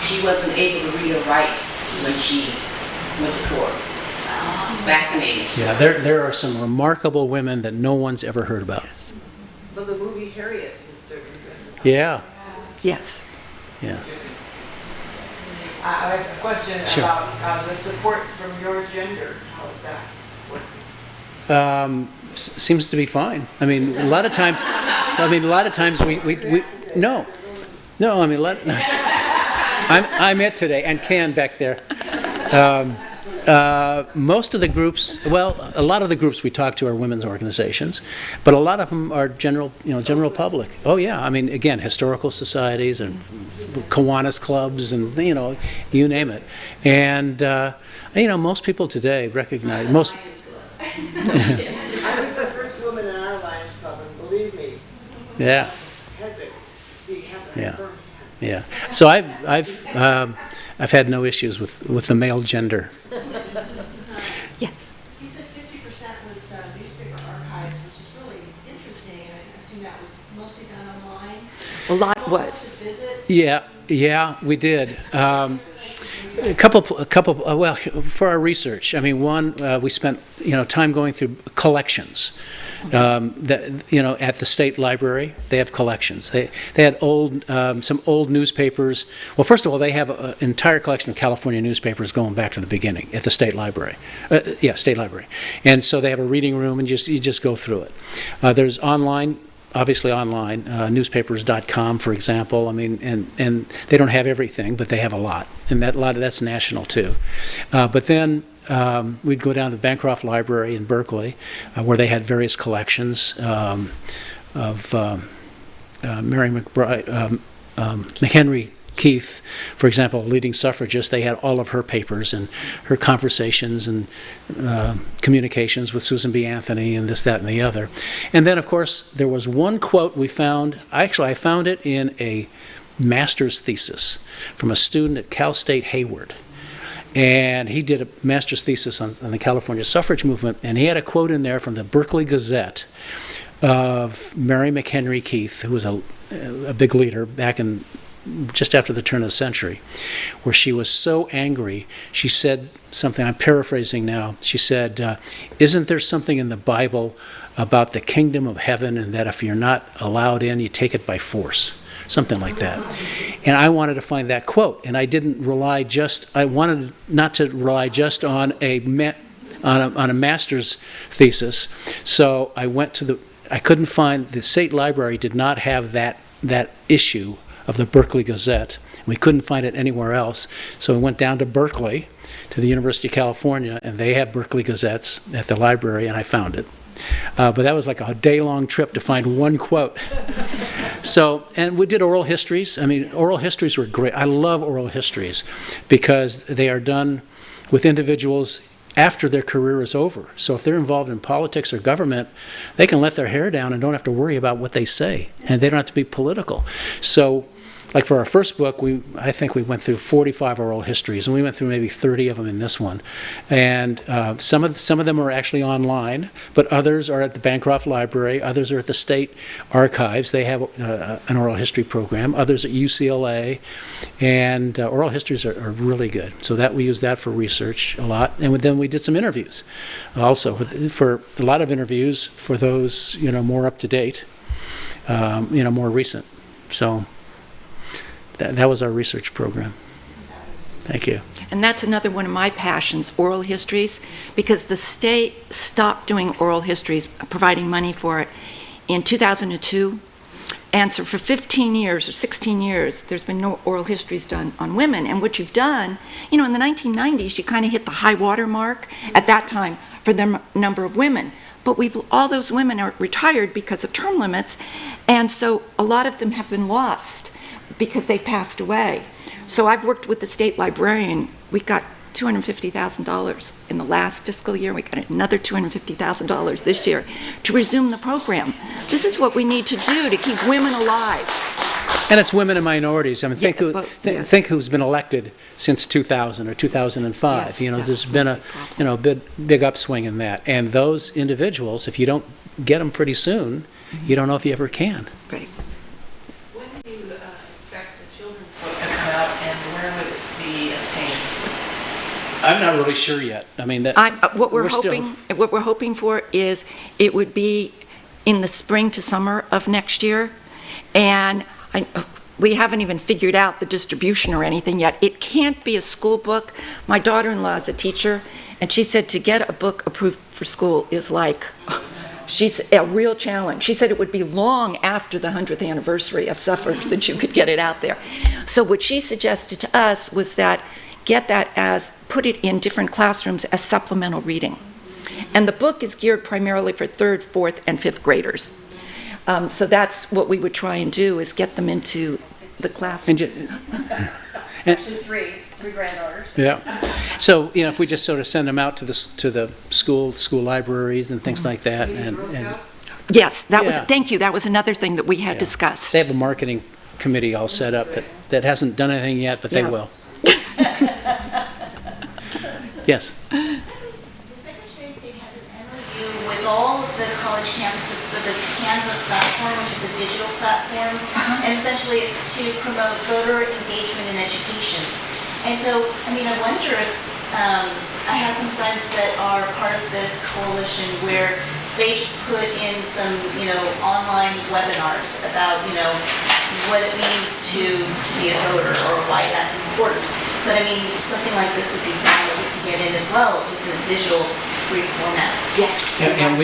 she wasn't able to read or write when she went to court. Fascinating. Yeah, there are some remarkable women that no one's ever heard about. Well, the movie Harriet is certainly good. Yeah. Yes. Yeah. I have a question Sure. about the support from your gender. How is that working? Seems to be fine. I mean, a lot of times we no. I mean, I'm it today, and Can back there. Most of the groups, a lot of the groups we talk to are women's organizations, but a lot of them are general public. Oh yeah, I mean, again, historical societies and Kiwanis clubs, and you name it. And most people today recognize most. I was the first woman in our Lions Club, and believe me, Yeah. had to have Yeah. a firm hand. Yeah. So I've had no issues with the male gender. Yes. You said 50% was newspaper archives, which is really interesting. I assume that was mostly done online. A lot was. Visit. Yeah, we did. A couple. Well, for our research, I mean, one, we spent time going through collections. At the state library, they have collections. They had some old newspapers. Well, first of all, they have an entire collection of California newspapers going back to the beginning at the state library. State library. And so they have a reading room, and you just go through it. There's online. Obviously online, newspapers.com, for example. I mean, and they don't have everything, but they have a lot, and a lot of that's national too. But then we'd go down to the Bancroft Library in Berkeley, where they had various collections of Mary McHenry Keith, for example, a leading suffragist. They had all of her papers and her conversations and communications with Susan B. Anthony and this, that, and the other. And then, of course, there was one quote we found. Actually, I found it in a master's thesis from a student at Cal State Hayward. And he did a master's thesis on the California suffrage movement, and he had a quote in there from the Berkeley Gazette of Mary McHenry Keith, who was a big leader back in just after the turn of the century, where she was so angry, she said something, I'm paraphrasing now, she said, isn't there something in the Bible about the kingdom of heaven, and that if you're not allowed in, you take it by force? Something like that. And I wanted to find that quote, and I wanted not to rely just on a master's thesis, so I couldn't find, the state library did not have that issue of the Berkeley Gazette. We couldn't find it anywhere else, so we went down to Berkeley, to the University of California, and they have Berkeley Gazettes at the library, and I found it. But that was like a day-long trip to find one quote. So, and we did oral histories. I mean, oral histories were great. I love oral histories because they are done with individuals after their career is over. So if they're involved in politics or government, they can let their hair down and don't have to worry about what they say, and they don't have to be political. So, like for our first book, I think we went through 45 oral histories, and we went through maybe 30 of them in this one. And some of them are actually online, but others are at the Bancroft Library, others are at the state archives. They have an oral history program, others at UCLA, and oral histories are really good. So that we use that for research a lot. And then we did some interviews also, for a lot of interviews for those more up to date, more recent. So that was our research program. Thank you. And that's another one of my passions, oral histories, because the state stopped doing oral histories, providing money for it, in 2002. And so for 15 years or 16 years, there's been no oral histories done on women. And what you've done, in the 1990s, you kind of hit the high water mark at that time for the number of women. But all those women are retired because of term limits, and so a lot of them have been lost because they passed away. So I've worked with the state librarian. We got $250,000 in the last fiscal year. We got another $250,000 this year to resume the program. This is what we need to do to keep women alive. And it's women and minorities. I mean, think both. Who's been elected since 2000 or 2005. Yes, there's been a big upswing in that. And those individuals, if you don't get them pretty soon, you don't know if you ever can. Right. When do you expect the children's book to come out, and where would it be obtained? I'm not really sure yet. I mean, What we're hoping for is it would be in the spring to summer of next year, and we haven't even figured out the distribution or anything yet. It can't be a school book. My daughter-in-law is a teacher, and she said to get a book approved for school is like, she's a real challenge. She said it would be long after the 100th anniversary of suffrage that you could get it out there. So what she suggested to us was that put it in different classrooms as supplemental reading. And the book is geared primarily for 3rd, 4th, and 5th graders. So that's what we would try and do, is get them into the classroom. Actually, three granddaughters. Yeah. So if we just sort of send them out to the school libraries and things like that, and Yes, that was. Yeah. Thank you. That was another thing that we had discussed. They have a marketing committee all set up that hasn't done anything yet, but they Yeah. will. Yes. The Secretary of State has an MOU with all of the college campuses for this Canva platform, which is a digital platform, and essentially it's to promote voter engagement in education. And so, I wonder if I have some friends that are part of this coalition where they just put in some, online webinars about, what it means to be a voter or why that's important. But I mean, something like this would be fabulous to get in as well, just in a digital brief format. Yes. And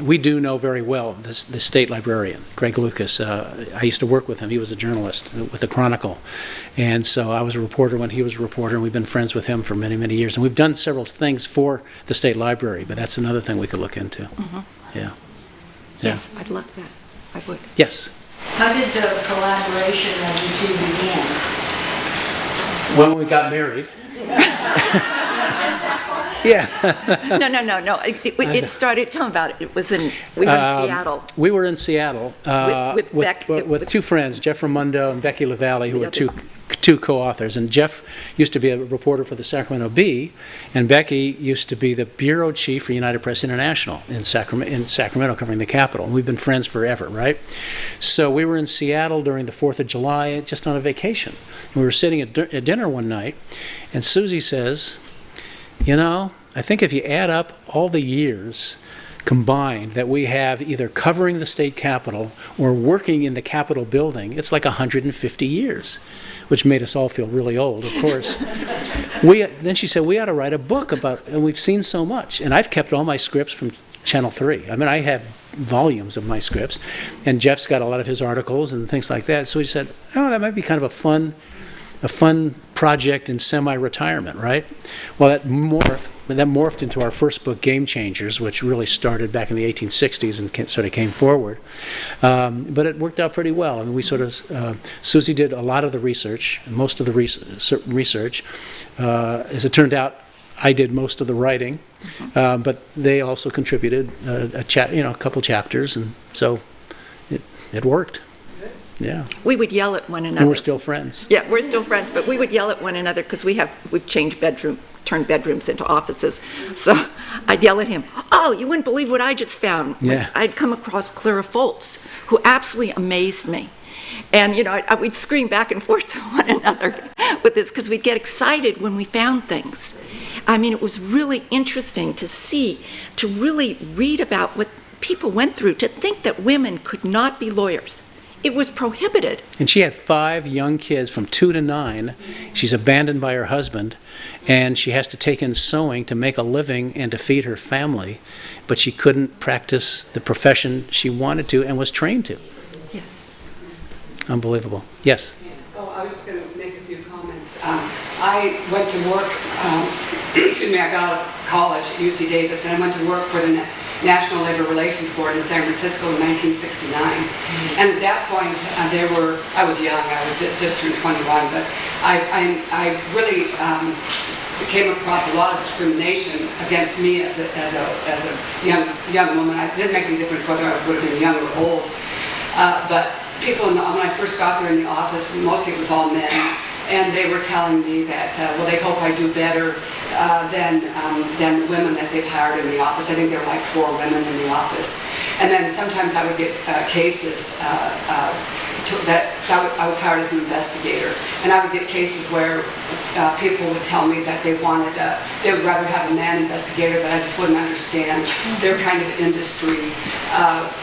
we do know very well the state librarian, Greg Lucas. I used to work with him. He was a journalist with the Chronicle. And so I was a reporter when he was a reporter, and we've been friends with him for many, many years. And we've done several things for the state library, but that's another thing we could look into. Yeah. Yes, I'd love that. I would. Yes. How did the collaboration of you two begin? When we got married. Yeah. No. It started, tell them about it. We were in Seattle. We were in Seattle with two friends, Jeff Raimondo and Becky LaValle, who were two co-authors. And Jeff used to be a reporter for the Sacramento Bee, and Becky used to be the bureau chief for United Press International in Sacramento, covering the Capitol. And we've been friends forever, right? So we were in Seattle during the 4th of July, just on a vacation. We were sitting at dinner one night, and Susie says, I think if you add up all the years combined that we have either covering the state capitol or working in the Capitol building, it's like 150 years, which made us all feel really old, of course. Then she said, we ought to write a book about, and we've seen so much. And I've kept all my scripts from Channel 3. I mean, I have volumes of my scripts, and Jeff's got a lot of his articles and things like that. So he said, that might be kind of a fun project in semi-retirement, right? Well, that morphed into our first book, Game Changers, which really started back in the 1860s and sort of came forward. But it worked out pretty well. I mean, we sort of, Susie did a lot of the research, most of the research. As it turned out, I did most of the writing, but they also contributed a couple chapters, and so it worked. Yeah. We would yell at one another. And we're still friends. Yeah, we're still friends, but we would yell at one another because we've changed turned bedrooms into offices. So I'd yell at him, "Oh, you wouldn't believe what I just found." Yeah. I'd come across Clara Foltz, who absolutely amazed me. And, we'd scream back and forth to one another with this because we'd get excited when we found things. I mean, it was really interesting to really read about what people went through, to think that women could not be lawyers. It was prohibited. And she had 5 young kids from 2 to 9. She's abandoned by her husband, and she has to take in sewing to make a living and to feed her family. But she couldn't practice the profession she wanted to and was trained to. Yes. Unbelievable. Yes? Oh, I was just going to make a few comments. I went to work, I got out of college at UC Davis, and I went to work for the National Labor Relations Board in San Francisco in 1969. And at that point, I was young, I was just turned 21, but I really came across a lot of discrimination against me as a young woman. It didn't make any difference whether I would have been young or old. But people, when I first got there in the office, mostly it was all men, and they were telling me that, they hope I do better than the women that they've hired in the office. I think there were like 4 women in the office. And then sometimes I would get cases that I was hired as an investigator, and I would get cases where people would tell me that they would rather have a man investigator, but I just wouldn't understand their kind of industry.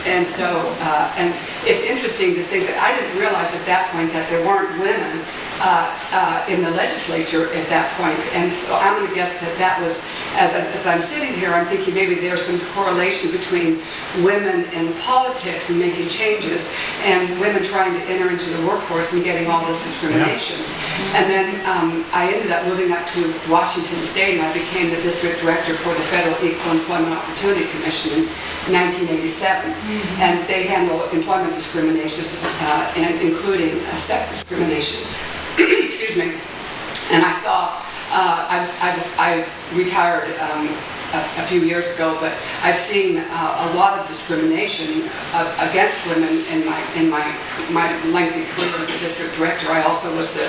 And it's interesting to think that I didn't realize at that point that there weren't women in the legislature at that point. And so I'm going to guess that was, as I'm sitting here, I'm thinking maybe there's some correlation between women in politics and making changes and women trying to enter into the workforce and getting all this discrimination. Yeah. And then I ended up moving up to Washington State, and I became the district director for the Federal Equal Employment Opportunity Commission in 1987. And they handle employment discriminations, including sex discrimination. Excuse me. And I saw, I retired a few years ago, but I've seen a lot of discrimination against women in my lengthy career as a district director. I also was the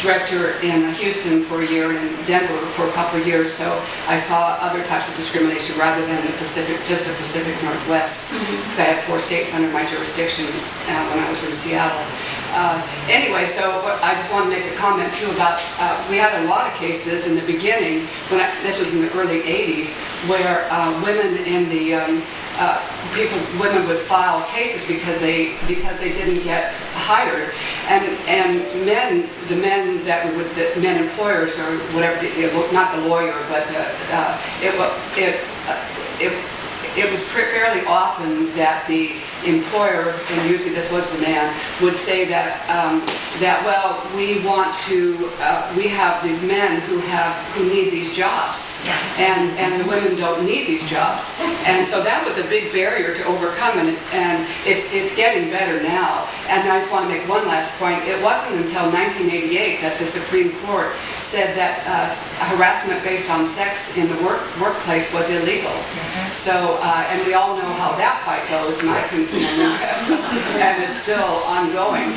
director in Houston for a year and in Denver for a couple of years, so I saw other types of discrimination rather than just the Pacific Northwest, because I had 4 states under my jurisdiction when I was in Seattle. Anyway, so I just want to make a comment too about, we had a lot of cases in the beginning, this was in the early 80s, where women in the, women would file cases because they didn't get hired. And men, the men employers or whatever, not the lawyer, but it was fairly often that the employer, and usually this was the man, would say that well, we have these men who need these jobs, and the women don't need these jobs, and so that was a big barrier to overcome, and it's getting better now. And I just want to make one last point. It wasn't until 1988 that the Supreme Court said that harassment based on sex in the workplace was illegal. So, and we all know how that fight goes, and and it's still ongoing.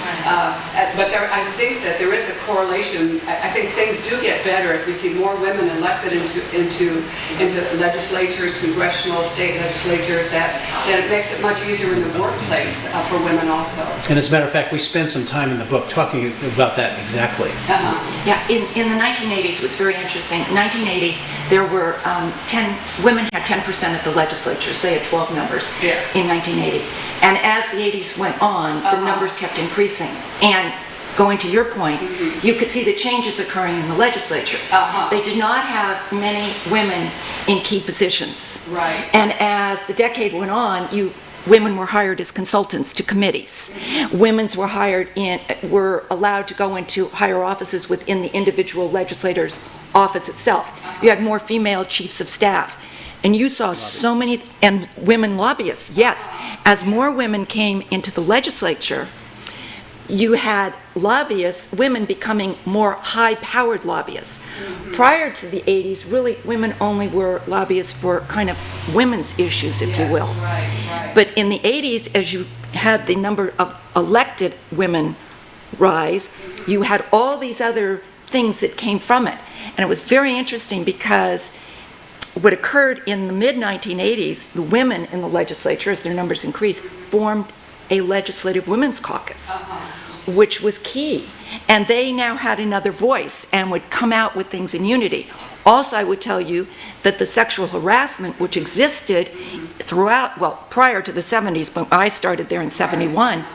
But I think that there is a correlation. I think things do get better as we see more women elected into legislatures, congressional, state legislatures. That it makes it much easier in the workplace for women also. And as a matter of fact, we spend some time in the book talking about that exactly. Yeah, in the 1980s, it was very interesting. In 1980, there were women had 10% of the legislatures. They had 12 members in 1980. And as the 80s went on, the numbers kept increasing. And going to your point, you could see the changes occurring in the legislature. They did not have many women in key positions. Right. And as the decade went on, women were hired as consultants to committees. Women were allowed to go into higher offices within the individual legislator's office itself. You had more female chiefs of staff. And you saw so many, and women lobbyists, yes. As more women came into the legislature, you had lobbyists, women becoming more high-powered lobbyists. Prior to the 80s, really, women only were lobbyists for kind of women's issues, if you will. Right. But in the 80s, as you had the number of elected women rise, you had all these other things that came from it. And it was very interesting because what occurred in the mid-1980s, the women in the legislature, as their numbers increased, formed a legislative women's caucus, which was key. And they now had another voice and would come out with things in unity. Also, I would tell you that the sexual harassment which existed throughout, well, prior to the 70s, but I started there in 71,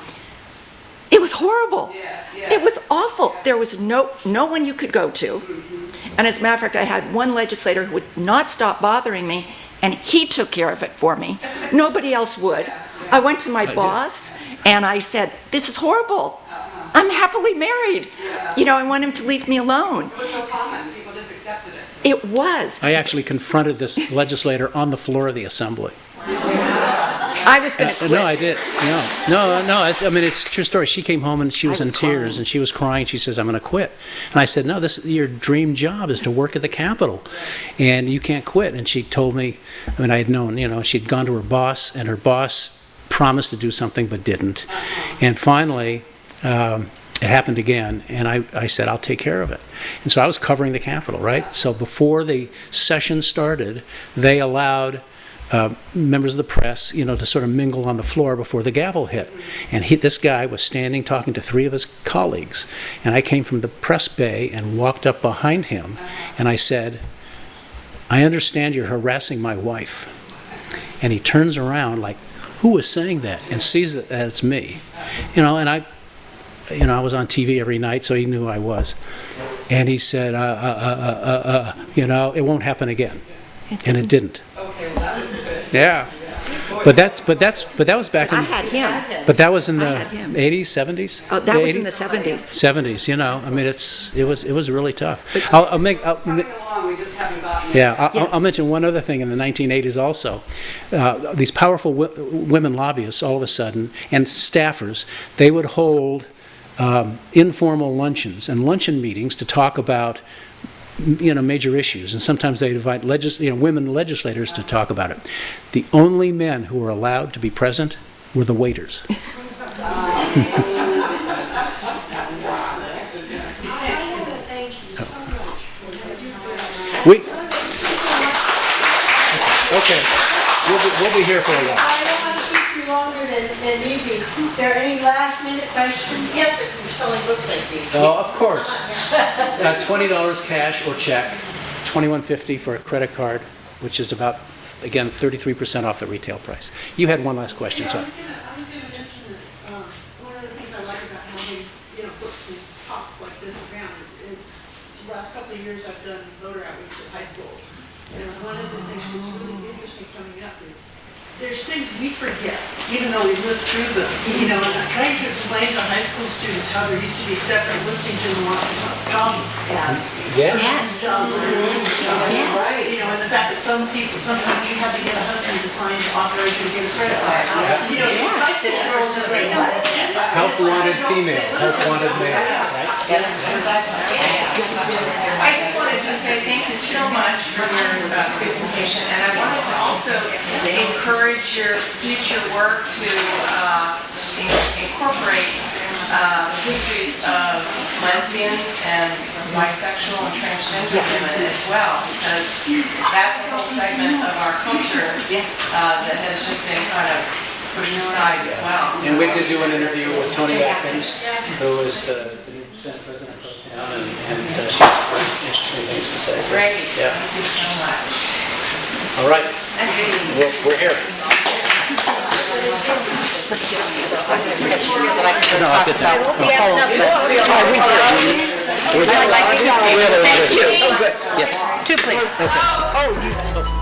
it was horrible. Yes. It was awful. There was no one you could go to. And as a matter of fact, I had one legislator who would not stop bothering me, and he took care of it for me. Nobody else would. I went to my boss, and I said, this is horrible. I'm happily married. I want him to leave me alone. It was so common. People just accepted it. It was. I actually confronted this legislator on the floor of the assembly. I was going to quit. No, I did. No. I mean, it's a true story. She came home and she was in tears and she was crying. She says, I'm going to quit. And I said, no, your dream job is to work at the Capitol and you can't quit. And she told me, I mean, I had known, she'd gone to her boss and her boss promised to do something but didn't. And finally, it happened again, and I said, I'll take care of it. And so I was covering the Capitol, right? So before the session started, they allowed members of the press, to sort of mingle on the floor before the gavel hit. And this guy was standing talking to 3 of his colleagues. And I came from the press bay and walked up behind him, and I said, I understand you're harassing my wife. And he turns around like, who was saying that? And sees that it's me. And I was on TV every night, so he knew who I was. And he said, it won't happen again. And it didn't. Okay, well, that was good. Yeah. But that was back in. I had him. But that was in I the had him. 80s, 70s. Oh, that was in the 70s. 70s. I mean, it was really tough. I'll We just haven't gotten Yeah, I'll mention one other thing in the 1980s also. These powerful women lobbyists, all of a sudden, and staffers, they would hold informal luncheons and luncheon meetings to talk about major issues, and sometimes they invite women legislators to talk about it. The only men who were allowed to be present were the waiters. Okay, we'll be here for a while. longer than usual. Is there any last minute questions? Yes, sir, you're selling books, I see. Oh, of course. $20 cash or check, $21.50 for a credit card, which is about, again, 33% off the retail price. You had one last question, Yeah, so. I was gonna mention that, one of the things I like about having, books and talks like this around is the last couple of years I've done voter outreach at high schools. And one of the things that's really interesting coming up is there's things we forget, even though we lived through them. And I'm trying to explain to high school students how there used to be separate listings in the job ads. Yes. Jobs and jobs. Right. And the fact that sometimes you had to get a husband to sign to authorize you to get a credit card. These high school girls are very Help wanted female, help wanted male, right? I just wanted to say thank you so much for your presentation, and I wanted to also encourage your future work to incorporate histories of lesbians and bisexual and transgender women as well, because that's a whole segment of our culture that has just been kind of pushed aside as well. And we did do an interview with Tony Atkins, who is the new Senate President pro tem, and she has very interesting things to say. Great, Yeah. thank you so much. All right, we're here. No, I'll get that. I'd like to. Thank you. Yes. 2, please. Okay.